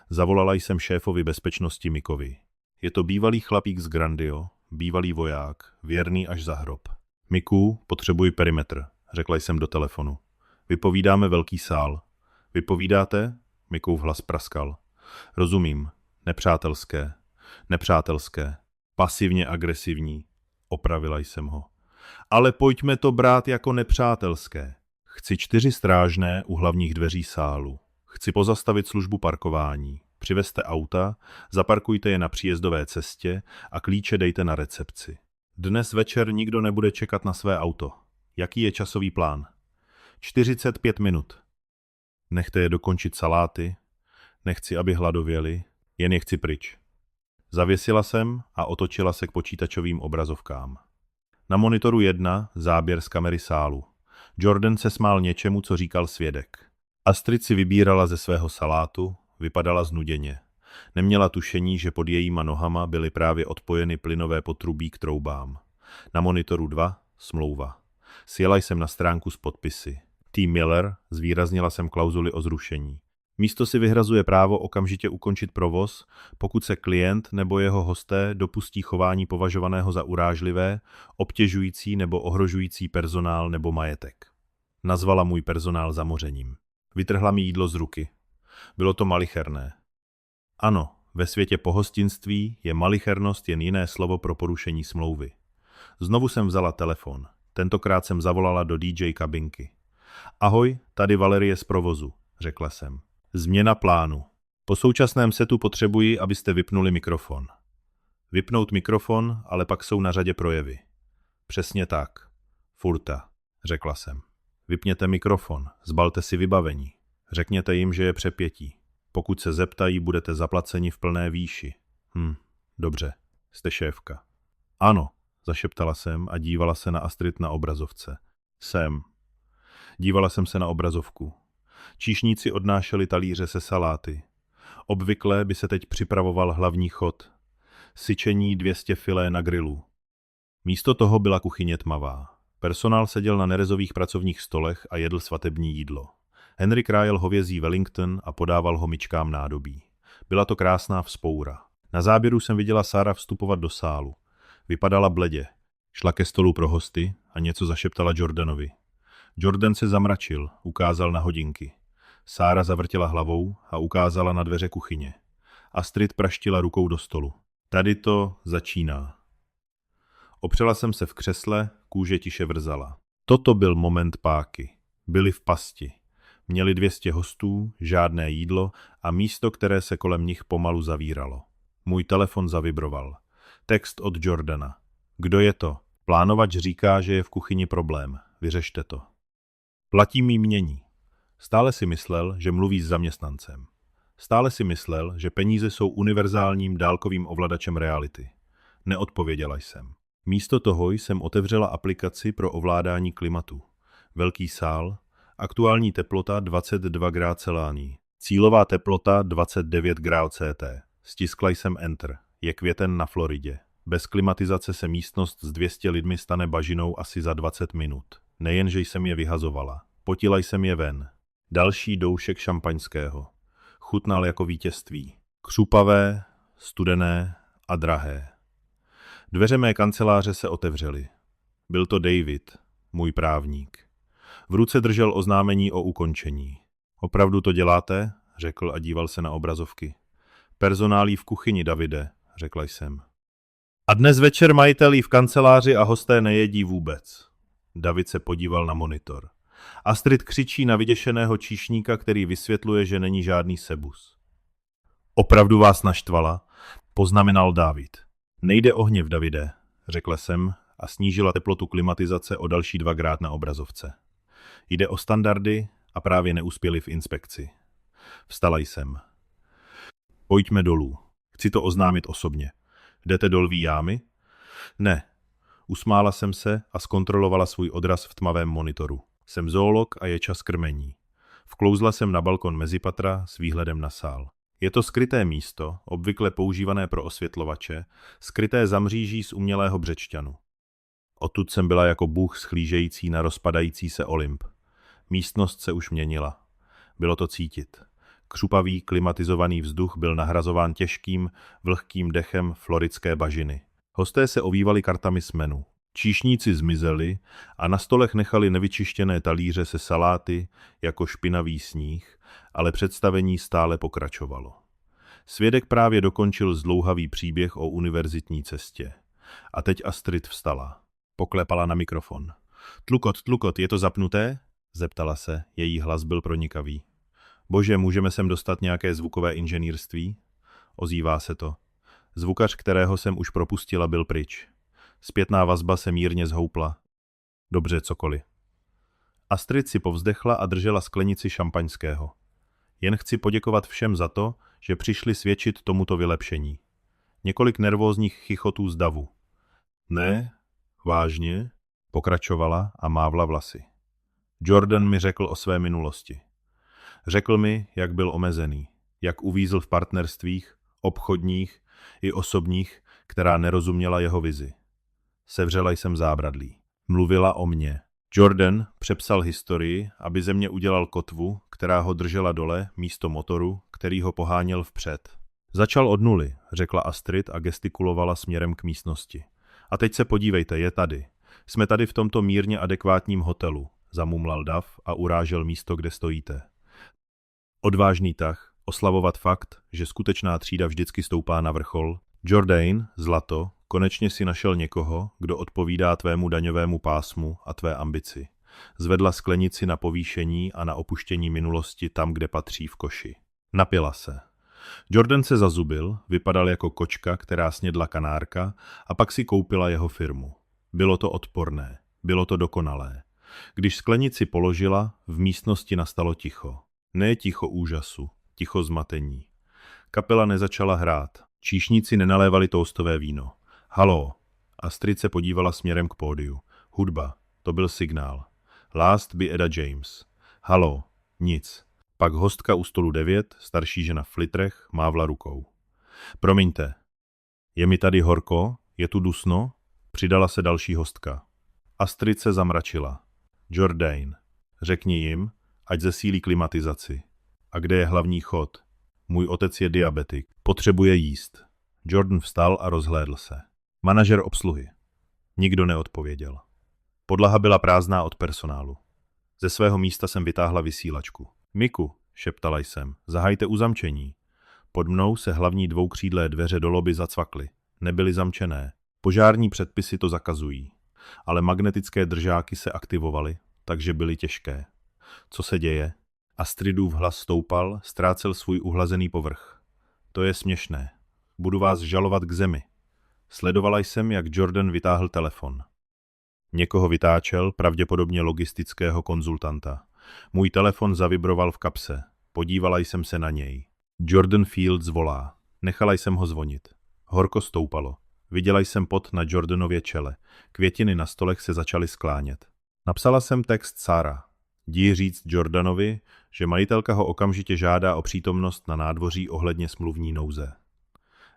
Zavolala jsem šéfovi bezpečnosti Mikovi. Je to bývalý chlapík z Grandio, bývalý voják, věrný až za hrob. Miku, potřebuji perimetr, řekla jsem do telefonu. Vypovídáme velký sál. Vypovídáte? Mikův hlas praskal. Rozumím. Nepřátelské. Nepřátelské. Pasivně agresivní. Opravila jsem ho. Ale pojďme to brát jako nepřátelské. Chci 4 strážné u hlavních dveří sálu. Chci pozastavit službu parkování. Přivezte auta, zaparkujte je na příjezdové cestě a klíče dejte na recepci. Dnes večer nikdo nebude čekat na své auto. Jaký je časový plán? 45 minut. Nechte je dokončit saláty, nechci, aby hladověli, jen je chci pryč. Zavěsila jsem a otočila se k počítačovým obrazovkám. Na monitoru 1 záběr z kamery sálu. Jordan se smál něčemu, co říkal svědek. Astrid si vybírala ze svého salátu, vypadala znuděně. Neměla tušení, že pod jejíma nohama byly právě odpojeny plynové potrubí k troubám. Na monitoru 2 smlouva. Sjela jsem na stránku s podpisy. T. Miller, zvýraznila jsem klauzuli o zrušení. Místo si vyhrazuje právo okamžitě ukončit provoz, pokud se klient nebo jeho hosté dopustí chování považovaného za urážlivé, obtěžující nebo ohrožující personál nebo majetek. Nazvala můj personál zamořením. Vytrhla mi jídlo z ruky. Bylo to malicherné. Ano, ve světě pohostinství je malichernost jen jiné slovo pro porušení smlouvy. Znovu jsem vzala telefon. Tentokrát jsem zavolala do DJ kabinky. Ahoj, tady Valerie z provozu, řekla jsem. Změna plánu. Po současném setu potřebuji, abyste vypnuli mikrofon. Vypnout mikrofon, ale pak jsou na řadě projevy. Přesně tak. Furta, řekla jsem. Vypněte mikrofon, zbalte si vybavení. Řekněte jim, že je přepětí. Pokud se zeptají, budete zaplaceni v plné výši. Dobře, jste šéfka. Ano, zašeptala jsem a dívala se na Astrid na obrazovce. Jsem. Dívala jsem se na obrazovku. Číšníci odnášeli talíře se saláty. Obvykle by se teď připravoval hlavní chod. Syčení 200 filé na grilu. Místo toho byla kuchyně tmavá. Personál seděl na nerezových pracovních stolech a jedl svatební jídlo. Henry krájel hovězí Wellington a podával ho myčkám nádobí. Byla to krásná vzpoura. Na záběru jsem viděla Sára vstupovat do sálu. Vypadala bledě. Šla ke stolu pro hosty a něco zašeptala Jordanovi. Jordan se zamračil, ukázal na hodinky. Sára zavrtěla hlavou a ukázala na dveře kuchyně. Astrid praštila rukou do stolu. Tady to začíná. Opřela jsem se v křesle, kůže tiše vrzala. Toto byl moment páky. Byli v pasti. Měli 200 hostů, žádné jídlo a místo, které se kolem nich pomalu zavíralo. Můj telefon zavibroval. Text od Jordana. Kdo je to? Plánovač říká, že je v kuchyni problém. Vyřešte to. Platí mi jmění. Stále si myslel, že mluví s zaměstnancem. Stále si myslel, že peníze jsou univerzálním dálkovým ovladačem reality. Neodpověděla jsem. Místo toho jsem otevřela aplikaci pro ovládání klimatu. Velký sál, aktuální teplota 22 grad Celsius. Cílová teplota 29 grad CT. Stiskla jsem Enter. Je květen na Floridě. Bez klimatizace se místnost s 200 lidmi stane bažinou asi za 20 minut. Nejenže jsem je vyhazovala. Potila jsem je ven. Další doušek šampaňského. Chutnal jako vítězství. Křupavé, studené a drahé. Dveře mé kanceláře se otevřely. Byl to David, můj právník. V ruce držel oznámení o ukončení. Opravdu to děláte? Řekl a díval se na obrazovky. Personálí v kuchyni, Davide, řekla jsem. A dnes večer majitelí v kanceláři a hosté nejedí vůbec. David se podíval na monitor. Astrid křičí na vyděšeného číšníka, který vysvětluje, že není žádný sebus. Opravdu vás naštvala? Poznamenal David. Nejde o hněv, Davide, řekla jsem a snížila teplotu klimatizace o další 2 grad na obrazovce. Jde o standardy a právě neuspěli v inspekci. Vstala jsem. Pojďme dolů. Chci to oznámit osobně. Jdete do Lví jámy? Ne. Usmála jsem se a zkontrolovala svůj odraz v tmavém monitoru. Jsem zoolog a je čas krmení. Vklouzla jsem na balkon mezipatra s výhledem na sál. Je to skryté místo, obvykle používané pro osvětlovače, skryté za mříží z umělého břečťanu. Odtud jsem byla jako bůh schlížející na rozpadající se Olymp. Místnost se už měnila. Bylo to cítit. Křupavý, klimatizovaný vzduch byl nahrazován těžkým, vlhkým dechem floridské bažiny. Hosté se ovívali kartami s menu. Číšníci zmizeli a na stolech nechali nevyčištěné talíře se saláty jako špinavý sníh, ale představení stále pokračovalo. Svědek právě dokončil zdlouhavý příběh o univerzitní cestě. A teď Astrid vstala. Poklepala na mikrofon. Tlukot, je to zapnuté? Zeptala se, její hlas byl pronikavý. Bože, můžeme sem dostat nějaké zvukové inženýrství? Ozývá se to. Zvukař, kterého jsem už propustila, byl pryč. Zpětná vazba se mírně zhoupla. Dobře, cokoliv. Astrid si povzdechla a držela sklenici šampaňského. Jen chci poděkovat všem za to, že přišli svědčit tomuto vylepšení. Několik nervózních chichotů z davu. Ne, vážně, pokračovala a mávla vlasy. Jordan mi řekl o své minulosti. Řekl mi, jak byl omezený, jak uvízl v partnerstvích, obchodních i osobních, která nerozuměla jeho vizi. Sevřela jsem zábradlí. Mluvila o mně. Jordan přepsal historii, aby ze mě udělal kotvu, která ho držela dole místo motoru, který ho poháněl vpřed. Začal od nuly, řekla Astrid a gestikulovala směrem k místnosti. A teď se podívejte, je tady. Jsme tady v tomto mírně adekvátním hotelu, zamumlal Dav a urážel místo, kde stojíte. Odvážný tah, oslavovat fakt, že skutečná třída vždycky stoupá na vrchol. Jordan, zlato, konečně si našel někoho, kdo odpovídá tvému daňovému pásmu a tvé ambici. Zvedla sklenici na povýšení a na opuštění minulosti tam, kde patří v koši. Napila se. Jordan se zazubil, vypadal jako kočka, která snědla kanárka a pak si koupila jeho firmu. Bylo to odporné, bylo to dokonalé. Když sklenici položila, v místnosti nastalo ticho. Ne ticho úžasu, ticho zmatení. Kapela nezačala hrát. Číšníci nenalévali toastové víno. Haló. Astrid se podívala směrem k pódiu. Hudba. To byl signál. Last by Eda James. Haló. Nic. Pak hostka u stolu 9, starší žena v flitrech, mávla rukou. Promiňte. Je mi tady horko? Je tu dusno? Přidala se další hostka. Astrid se zamračila. Jordan. Řekni jim, ať zesílí klimatizaci. A kde je hlavní chod? Můj otec je diabetik. Potřebuje jíst. Jordan vstal a rozhlédl se. Manažer obsluhy. Nikdo neodpověděl. Podlaha byla prázdná od personálu. Ze svého místa jsem vytáhla vysílačku. Miku, šeptala jsem, zahajte uzamčení. Pod mnou se hlavní dvoukřídlé dveře do lobby zacvakly. Nebyly zamčené. Požární předpisy to zakazují. Ale magnetické držáky se aktivovaly, takže byly těžké. Co se děje? Astridův hlas stoupal, ztrácel svůj uhlazený povrch. To je směšné. Budu vás žalovat k zemi. Sledovala jsem, jak Jordan vytáhl telefon. Někoho vytáčel, pravděpodobně logistického konzultanta. Můj telefon zavibroval v kapse. Podívala jsem se na něj. Jordan Fields volá. Nechala jsem ho zvonit. Horko stoupalo. Viděla jsem pot na Jordanově čele. Květiny na stolech se začaly sklánět. Napsala jsem text Sarah. Jdi říct Jordanovi, že majitelka ho okamžitě žádá o přítomnost na nádvoří ohledně smluvní nouze.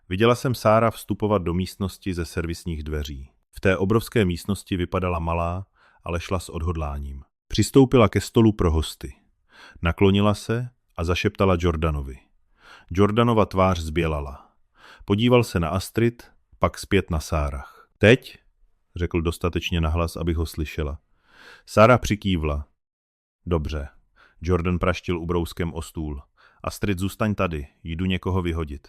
Viděla jsem Sarah vstupovat do místnosti ze servisních dveří. V té obrovské místnosti vypadala malá, ale šla s odhodláním. Přistoupila ke stolu pro hosty. Naklonila se a zašeptala Jordanovi. Jordanova tvář zbělala. Podíval se na Astrid, pak zpět na Sarah. Teď? Řekl dostatečně nahlas, abych ho slyšela. Sarah přikývla. Dobře. Jordan praštil ubrouskem o stůl. Astrid, zůstaň tady, jdu někoho vyhodit.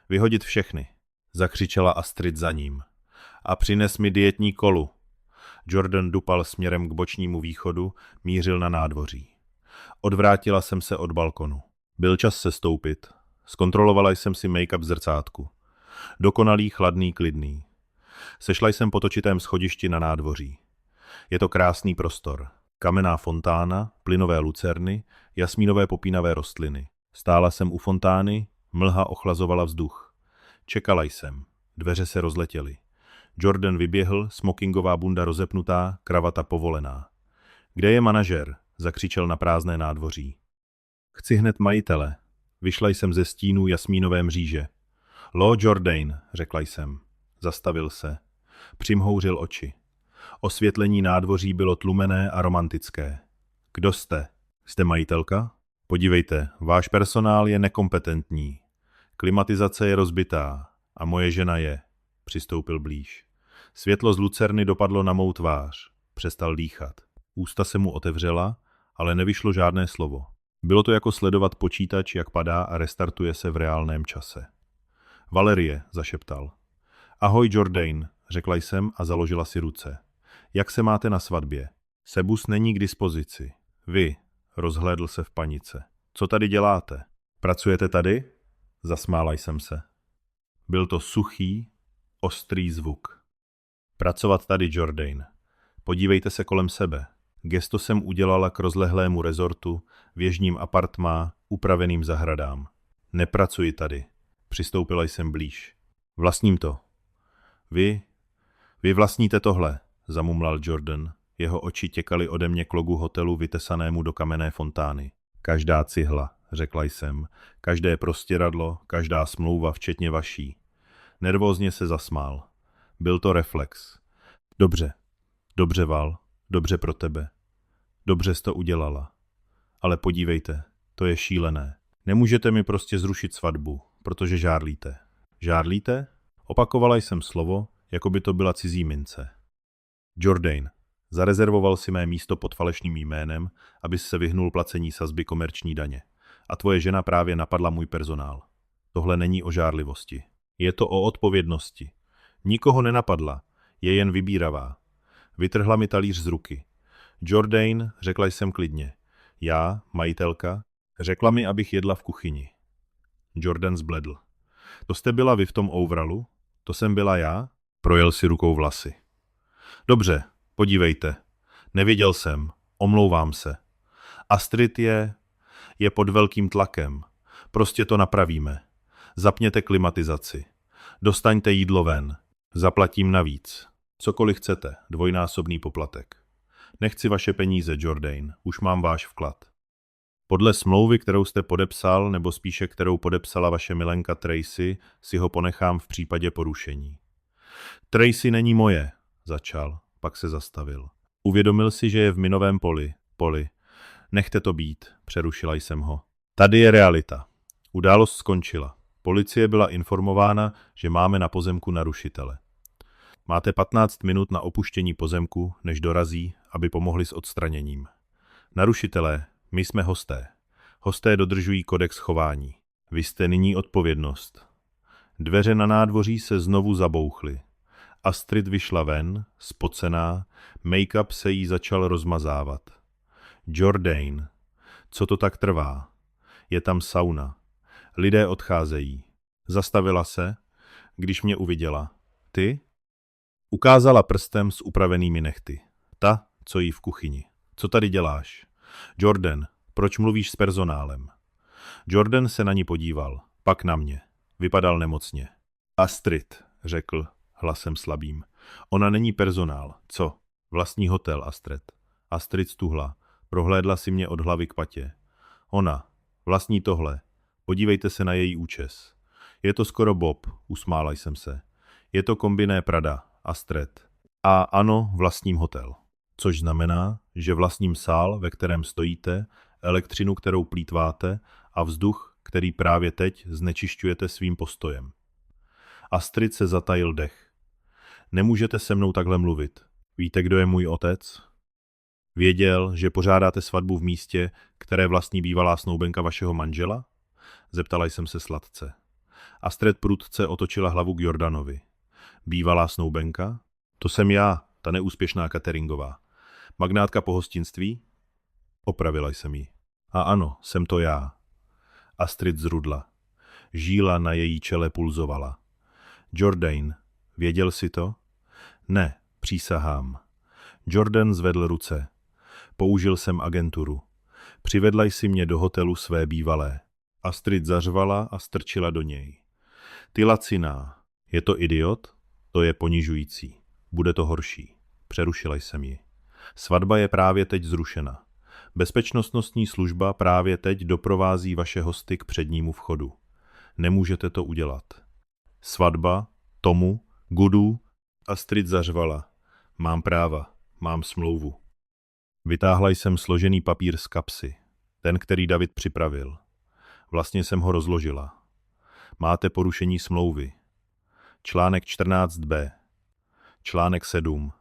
Vyhodit všechny, zakřičela Astrid za ním. A přines mi dietní kolu. Jordan dupal směrem k bočnímu východu, mířil na nádvoří. Odvrátila jsem se od balkonu. Byl čas sestoupit. Zkontrolovala jsem si make-up v zrcátku. Dokonalý, chladný, klidný. Sešla jsem po točitém schodišti na nádvoří. Je to krásný prostor. Kamenná fontána, plynové lucerny, jasmínové popínavé rostliny. Stála jsem u fontány, mlha ochlazovala vzduch. Čekala jsem. Dveře se rozletěly. Jordan vyběhl, smokingová bunda rozepnutá, kravata povolená. Kde je manažer? Zakřičel na prázdné nádvoří. Chci hned majitele. Vyšla jsem ze stínu jasmínové mříže. Lo Jordan, řekla jsem. Zastavil se. Přimhouřil oči. Osvětlení nádvoří bylo tlumené a romantické. Kdo jste? Jste majitelka? Podívejte, váš personál je nekompetentní. Klimatizace je rozbitá a moje žena je. Přistoupil blíž. Světlo z lucerny dopadlo na mou tvář. Přestal dýchat. Ústa se mu otevřela, ale nevyšlo žádné slovo. Bylo to jako sledovat počítač, jak padá a restartuje se v reálném čase. Valerie, zašeptal. Ahoj Jordan, řekla jsem a založila si ruce. Jak se máte na svatbě? Sebus není k dispozici. Vy, rozhlédl se v panice. Co tady děláte? Pracujete tady? Zasmála jsem se. Byl to suchý, ostrý zvuk. Pracovat tady, Jourdain. Podívejte se kolem sebe. Gesto jsem udělala k rozlehlému rezortu, věžním apartmá, upraveným zahradám. Nepracuji tady. Přistoupila jsem blíž. Vlastním to. Vy vlastníte tohle, zamumlal Jordan. Jeho oči těkaly ode mě k logu hotelu vytesanému do kamenné fontány. Každá cihla, řekla jsem, každé prostěradlo, každá smlouva, včetně vaší. Nervózně se zasmál. Byl to reflex. Dobře, Val, dobře pro tebe. Dobře jsi to udělala. Ale podívejte, to je šílené. Nemůžete mi prostě zrušit svatbu, protože žárlíte. Žárlíte? Opakovala jsem slovo, jako by to byla cizí mince. Jourdain, zarezervoval si mé místo pod falešným jménem, abys se vyhnul placení sazby komerční daně. A tvoje žena právě napadla můj personál. Tohle není o žárlivosti. Je to o odpovědnosti. Nikoho nenapadla, je jen vybíravá. Vytrhla mi talíř z ruky. Jourdain, řekla jsem klidně. Já, majitelka, řekla mi, abych jedla v kuchyni. Jordan zbledl. To jste byla vy v tom overallu? To jsem byla já? Projel si rukou vlasy. Dobře, podívejte. Nevěděl jsem, omlouvám se. Astrid je pod velkým tlakem. Prostě to napravíme. Zapněte klimatizaci. Dostaňte jídlo ven. Zaplatím navíc. Cokoliv chcete, dvojnásobný poplatek. Nechci vaše peníze, Jourdain, už mám váš vklad. Podle smlouvy, kterou jste podepsal, nebo spíše kterou podepsala vaše milenka Tracy, si ho ponechám v případě porušení. Tracy není moje, začal, pak se zastavil. Uvědomil si, že je v minovém poli. Nechte to být, přerušila jsem ho. Tady je realita. Událost skončila. Policie byla informována, že máme na pozemku narušitele. Máte 15 minut na opuštění pozemku, než dorazí, aby pomohli s odstraněním. Narušitelé, my jsme hosté. Hosté dodržují kodex chování. Vy jste nyní odpovědnost. Dveře na nádvoří se znovu zabouchly. Astrid vyšla ven, spocená, make-up se jí začal rozmazávat. Jourdain, co to tak trvá? Je tam sauna. Lidé odcházejí. Zastavila se, když mě uviděla. Ty? Ukázala prstem s upravenými nehty. Ta, co jí v kuchyni. Co tady děláš? Jordan, proč mluvíš s personálem? Jordan se na ní podíval, pak na mě. Vypadal nemocně. Astrid, řekl hlasem slabým. Ona není personál. Co? Vlastní hotel, Astrid. Astrid stuhla. Prohlédla si mě od hlavy k patě. Ona. Vlastní tohle. Podívejte se na její účes. Je to skoro Bob, usmála jsem se. Je to kombiné Prada, Astrid. A ano, vlastním hotel. Což znamená, že vlastním sál, ve kterém stojíte, elektřinu, kterou plýtváte a vzduch, který právě teď znečišťujete svým postojem. Astrid se zatajil dech. Nemůžete se mnou takhle mluvit. Víte, kdo je můj otec? Věděl, že pořádáte svatbu v místě, které vlastní bývalá snoubenka vašeho manžela? Zeptala jsem se sladce. Astrid prudce otočila hlavu k Jordanovi. Bývalá snoubenka? To jsem já, ta neúspěšná cateringová. Magnátka pohostinství? Opravila jsem ji. A ano, jsem to já. Astrid zrudla. Žíla na její čele pulzovala. Jourdain, věděl jsi to? Ne, přísahám. Jordan zvedl ruce. Použil jsem agenturu. Přivedla jsi mě do hotelu své bývalé. Astrid zařvala a strčila do něj. Ty laciná. Je to idiot? To je ponižující. Bude to horší. Přerušila jsem ji. Svatba je právě teď zrušena. Bezpečnostní služba právě teď doprovází vaše hosty k přednímu vchodu. Nemůžete to udělat. Svatba, tomu, Gudu, Astrid zařvala. Mám práva, mám smlouvu. Vytáhla jsem složený papír z kapsy, ten, který David připravil. Vlastně jsem ho rozložila. Máte porušení smlouvy. Článek 14b. Článek 7.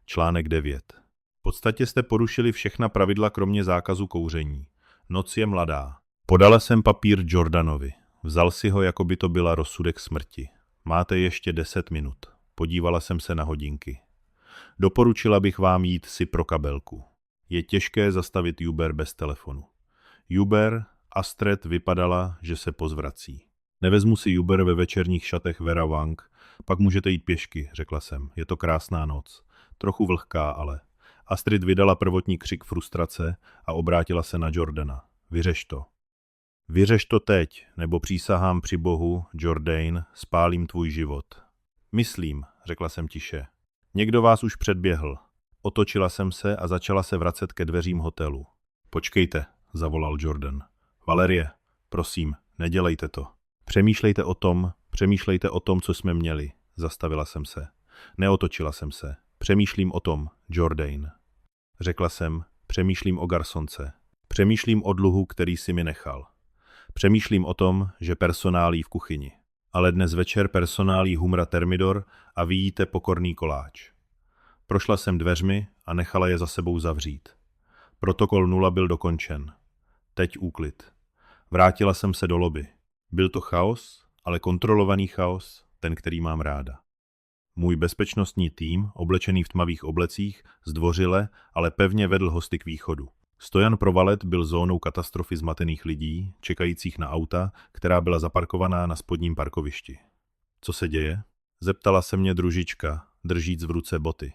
Článek 9. V podstatě jste porušili všechna pravidla kromě zákazu kouření. Noc je mladá. Podala jsem papír Jordanovi. Vzal si ho, jako by to byla rozsudek smrti. Máte ještě 10 minut. Podívala jsem se na hodinky. Doporučila bych vám jít si pro kabelku. Je těžké zastavit Uber bez telefonu. Uber, Astrid vypadala, že se pozvrací. Nevezmu si Uber ve večerních šatech Vera Wang, Pak můžete jít pěšky, řekla jsem. Je to krásná noc. Trochu vlhká, ale. Astrid vydala prvotní křik frustrace a obrátila se na Jordana. Vyřeš to. Vyřeš to teď, nebo přísahám při Bohu, Jordan, spálím tvůj život. Myslím, řekla jsem tiše. Někdo vás už předběhl. Otočila jsem se a začala se vracet ke dveřím hotelu. Počkejte, zavolal Jordan. Valerie, prosím, nedělejte to. Přemýšlejte o tom, co jsme měli. Zastavila jsem se. Neotočila jsem se. Přemýšlím o tom, Jordan. Řekla jsem, přemýšlím o garsonce. Přemýšlím o dluhu, který si mi nechal. Přemýšlím o tom, že personálí v kuchyni. Ale dnes večer personálí Humra Thermidor a vy jíte pokorný koláč. Prošla jsem dveřmi a nechala je za sebou zavřít. Protokol 0 byl dokončen. Teď úklid. Vrátila jsem se do lobby. Byl to chaos, ale kontrolovaný chaos, ten, který mám ráda. Můj bezpečnostní tým, oblečený v tmavých oblecích, zdvořile, ale pevně vedl hosty k východu. Stojan pro Valet byl zónou katastrofy zmatených lidí, čekajících na auta, která byla zaparkovaná na spodním parkovišti. Co se děje? Zeptala se mě družička, držíc v ruce boty.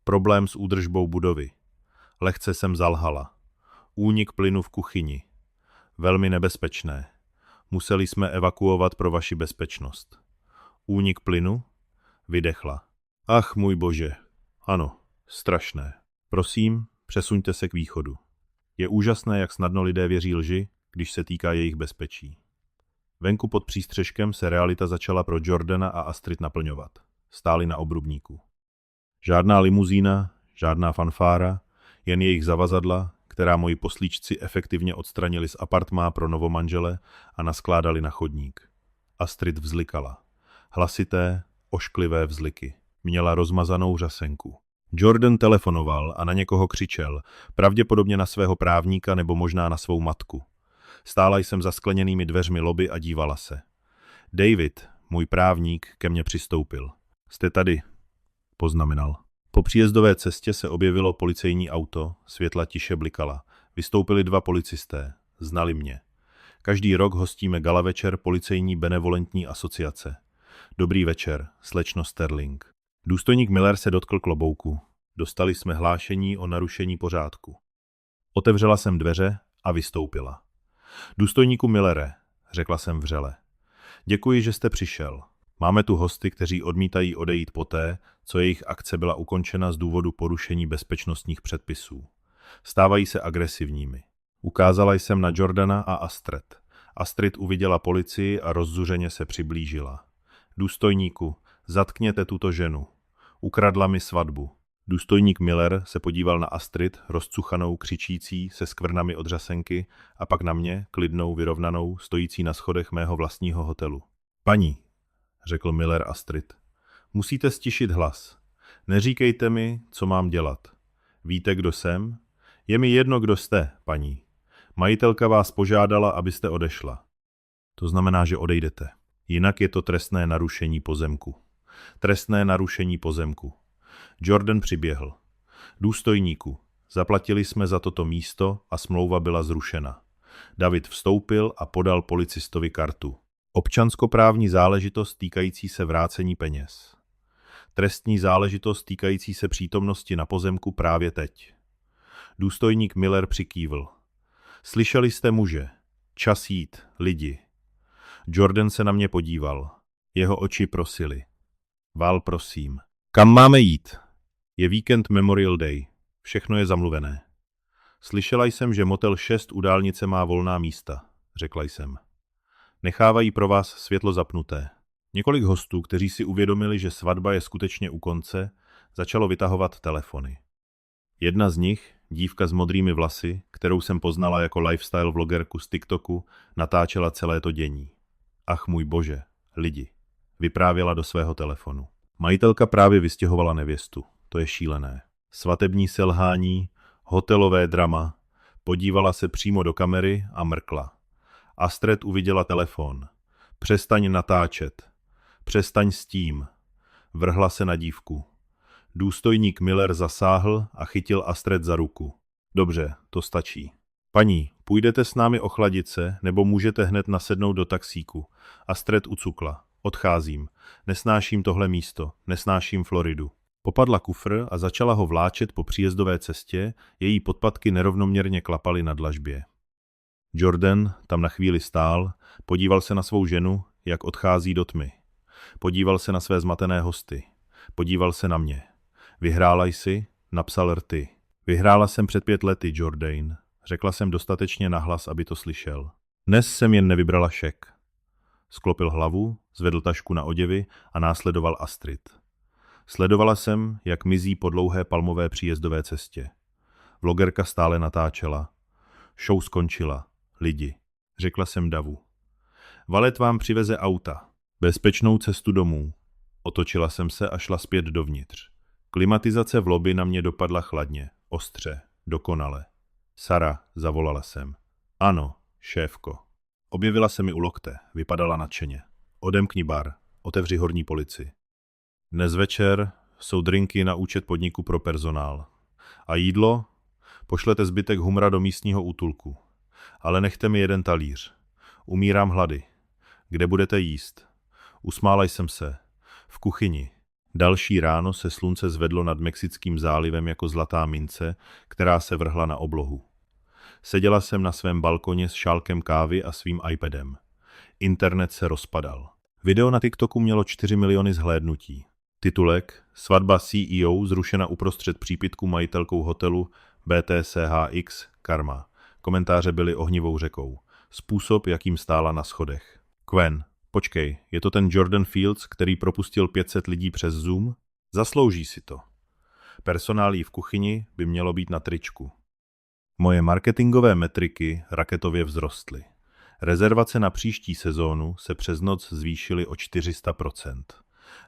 Problém s údržbou budovy. Lehce jsem zalhala. Únik plynu v kuchyni. Velmi nebezpečné. Museli jsme evakuovat pro vaši bezpečnost. Únik plynu? Vydechla. Ach, můj bože. Ano, strašné. Prosím, přesuňte se k východu. Je úžasné, jak snadno lidé věří lži, když se týká jejich bezpečí. Venku pod přístřeškem se realita začala pro Jordana a Astrid naplňovat. Stáli na obrubníku. Žádná limuzína, žádná fanfára, jen jejich zavazadla, která moji poslíčci efektivně odstranili z apartmá pro novomanžele a naskládali na chodník. Astrid vzlikala. Hlasité, ošklivé vzliky. Měla rozmazanou řasenku. Jordan telefonoval a na někoho křičel, pravděpodobně na svého právníka nebo možná na svou matku. Stála jsem za skleněnými dveřmi lobby a dívala se. David, můj právník, ke mně přistoupil. Jste tady, poznamenal. Po příjezdové cestě se objevilo policejní auto, světla tiše blikala. Vystoupili 2 policisté, znali mě. Každý rok hostíme gala večer policejní benevolentní asociace. Dobrý večer, slečno Sterling. Důstojník Miller se dotkl klobouku. Dostali jsme hlášení o narušení pořádku. Otevřela jsem dveře a vystoupila. Důstojníku Millere, řekla jsem vřele. Děkuji, že jste přišel. Máme tu hosty, kteří odmítají odejít poté, co jejich akce byla ukončena z důvodu porušení bezpečnostních předpisů. Stávají se agresivními. Ukázala jsem na Jordana a Astrid. Astrid uviděla policii a rozzuřeně se přiblížila. Důstojníku, zatkněte tuto ženu. Ukradla mi svatbu. Důstojník Miller se podíval na Astrid, rozcuchanou, křičící, se skvrnami od řasenky, a pak na mě, klidnou, vyrovnanou, stojící na schodech mého vlastního hotelu. Paní, řekl Miller Astrid, musíte stišit hlas. Neříkejte mi, co mám dělat. Víte, kdo jsem? Je mi jedno, kdo jste, paní. Majitelka vás požádala, abyste odešla. To znamená, že odejdete. Jinak je to trestné narušení pozemku. Trestné narušení pozemku. Jordan přiběhl. Důstojníku, zaplatili jsme za toto místo a smlouva byla zrušena. David vstoupil a podal policistovi kartu. Občanskoprávní záležitost týkající se vrácení peněz. Trestní záležitost týkající se přítomnosti na pozemku právě teď. Důstojník Miller přikývl. Slyšeli jste muže. Čas jít, lidi. Jordan se na mě podíval. Jeho oči prosily. Val, prosím. Kam máme jít? Je víkend Memorial Day. Všechno je zamluvené. Slyšela jsem, že motel 6 u dálnice má volná místa, řekla jsem. Nechávají pro vás světlo zapnuté. Několik hostů, kteří si uvědomili, že svatba je skutečně u konce, začalo vytahovat telefony. Jedna z nich, dívka s modrými vlasy, kterou jsem poznala jako lifestyle vlogerku z TikToku, natáčela celé to dění. Ach můj bože, lidi, vyprávěla do svého telefonu. Majitelka právě vystěhovala nevěstu, to je šílené. Svatební selhání, hotelové drama, podívala se přímo do kamery a mrkla. Astrid uviděla telefon. Přestaň natáčet. Přestaň s tím. Vrhla se na dívku. Důstojník Miller zasáhl a chytil Astrid za ruku. Dobře, to stačí. Paní, půjdete s námi ochladit se, nebo můžete hned nasednout do taxíku. Astrid ucukla. Odcházím. Nesnáším tohle místo. Nesnáším Floridu. Popadla kufr a začala ho vláčet po příjezdové cestě, její podpatky nerovnoměrně klapaly na dlažbě. Jordan tam na chvíli stál, podíval se na svou ženu, jak odchází do tmy. Podíval se na své zmatené hosty. Podíval se na mě. Vyhrála jsi? Napsal rty. Vyhrála jsem před 5 lety, Jordan. Řekla jsem dostatečně nahlas, aby to slyšel. Dnes jsem jen nevybrala šek. Sklopil hlavu, zvedl tašku na oděvy a následoval Astrid. Sledovala jsem, jak mizí po dlouhé palmové příjezdové cestě. Vlogerka stále natáčela. Show skončila. Lidi. Řekla jsem davu. Valet vám přiveze auta. Bezpečnou cestu domů. Otočila jsem se a šla zpět dovnitř. Klimatizace v lobby na mě dopadla chladně, ostře, dokonale. Sara, zavolala jsem. Ano, šéfko. Objevila se mi u lokte, vypadala nadšeně. Odemkni bar, otevři horní polici. Dnes večer jsou drinky na účet podniku pro personál. A jídlo? Pošlete zbytek humra do místního útulku. Ale nechte mi 1 talíř. Umírám hlady. Kde budete jíst? Usmála jsem se. V kuchyni. Další ráno se slunce zvedlo nad Mexickým zálivem jako zlatá mince, která se vrhla na oblohu. Seděla jsem na svém balkoně s šálkem kávy a svým iPadem. Internet se rozpadal. Video na TikToku mělo 4 miliony zhlédnutí. Titulek: Svatba CEO zrušena uprostřed přípitku majitelkou hotelu BTCHX Karma. Komentáře byly ohnivou řekou. Způsob, jakým stála na schodech. Quen, počkej, je to ten Jordan Fields, který propustil 500 lidí přes Zoom? Zaslouží si to. Personálí v kuchyni by mělo být na tričku. Moje marketingové metriky raketově vzrostly. Rezervace na příští sezónu se přes noc zvýšily o 400%.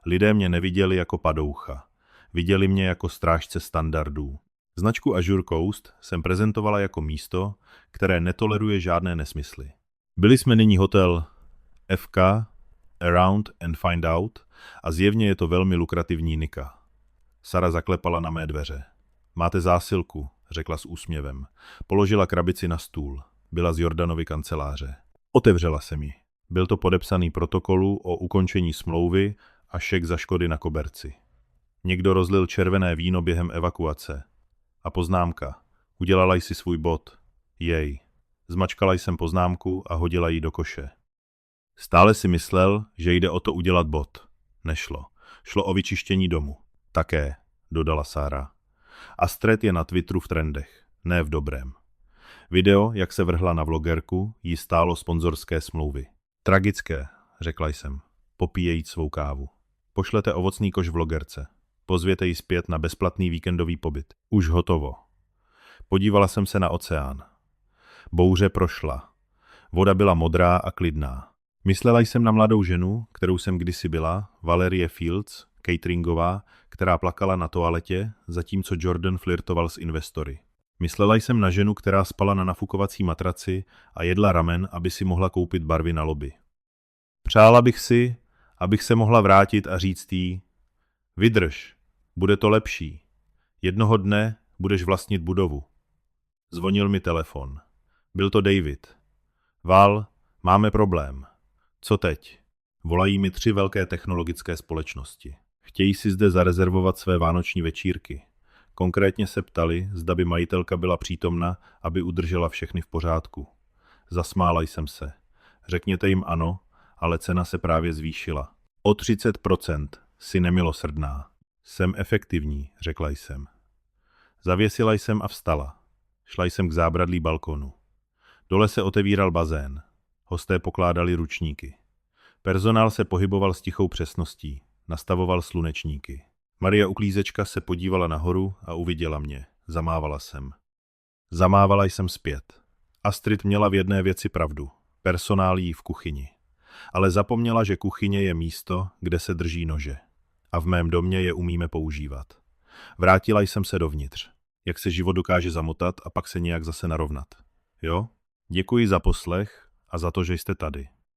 Lidé mě neviděli jako padoucha. Viděli mě jako strážce standardů. Značku Azure Coast jsem prezentovala jako místo, které netoleruje žádné nesmysly. Byli jsme nyní hotel FK, Around and Find Out a zjevně je to velmi lukrativní nika. Sara zaklepala na mé dveře. Máte zásilku, řekla s úsměvem. Položila krabici na stůl. Byla z Jordanovy kanceláře. Otevřela se mi. Byl to podepsaný protokolu o ukončení smlouvy a šek za škody na koberci. Někdo rozlil červené víno během evakuace. A poznámka. Udělala jsi svůj bod. Jej. Zmačkala jsem poznámku a hodila ji do koše. Stále si myslel, že jde o to udělat bod. Nešlo. Šlo o vyčištění domu. Také, dodala Sára. Astrid je na Twitteru v trendech. Ne v dobrém. Video, jak se vrhla na vlogerku, jí stálo sponzorské smlouvy. Tragické, řekla jsem, popíjejíc svou kávu. Pošlete ovocný koš vlogerce. Pozvěte ji zpět na bezplatný víkendový pobyt. Už hotovo. Podívala jsem se na oceán. Bouře prošla. Voda byla modrá a klidná. Myslela jsem na mladou ženu, kterou jsem kdysi byla, Valerie Fields, cateringová, která plakala na toaletě, zatímco Jordan flirtoval s investory. Myslela jsem na ženu, která spala na nafukovací matraci a jedla ramen, aby si mohla koupit barvy na lobby. Přála bych si, abych se mohla vrátit a říct jí: vydrž, bude to lepší. Jednoho dne budeš vlastnit budovu. Zvonil mi telefon. Byl to David. Val, máme problém. Co teď? Volají mi 3 velké technologické společnosti. Chtějí si zde zarezervovat své vánoční večírky. Konkrétně se ptali, zda by majitelka byla přítomna, aby udržela všechny v pořádku. Zasmála jsem se. Řekněte jim ano, ale cena se právě zvýšila. O 30%, si nemilosrdná. Jsem efektivní, řekla jsem. Zavěsila jsem a vstala. Šla jsem k zábradlí balkonu. Dole se otevíral bazén. Hosté pokládali ručníky. Personál se pohyboval s tichou přesností. Nastavoval slunečníky. Maria uklízečka se podívala nahoru a uviděla mě. Zamávala jsem. Zamávala jsem zpět. Astrid měla v jedné věci pravdu. Personál jí v kuchyni. Ale zapomněla, že kuchyně je místo, kde se drží nože. A v mém domě je umíme používat. Vrátila jsem se dovnitř. Jak se život dokáže zamotat a pak se nějak zase narovnat. Jo? Děkuji za poslech a za to, že jste tady.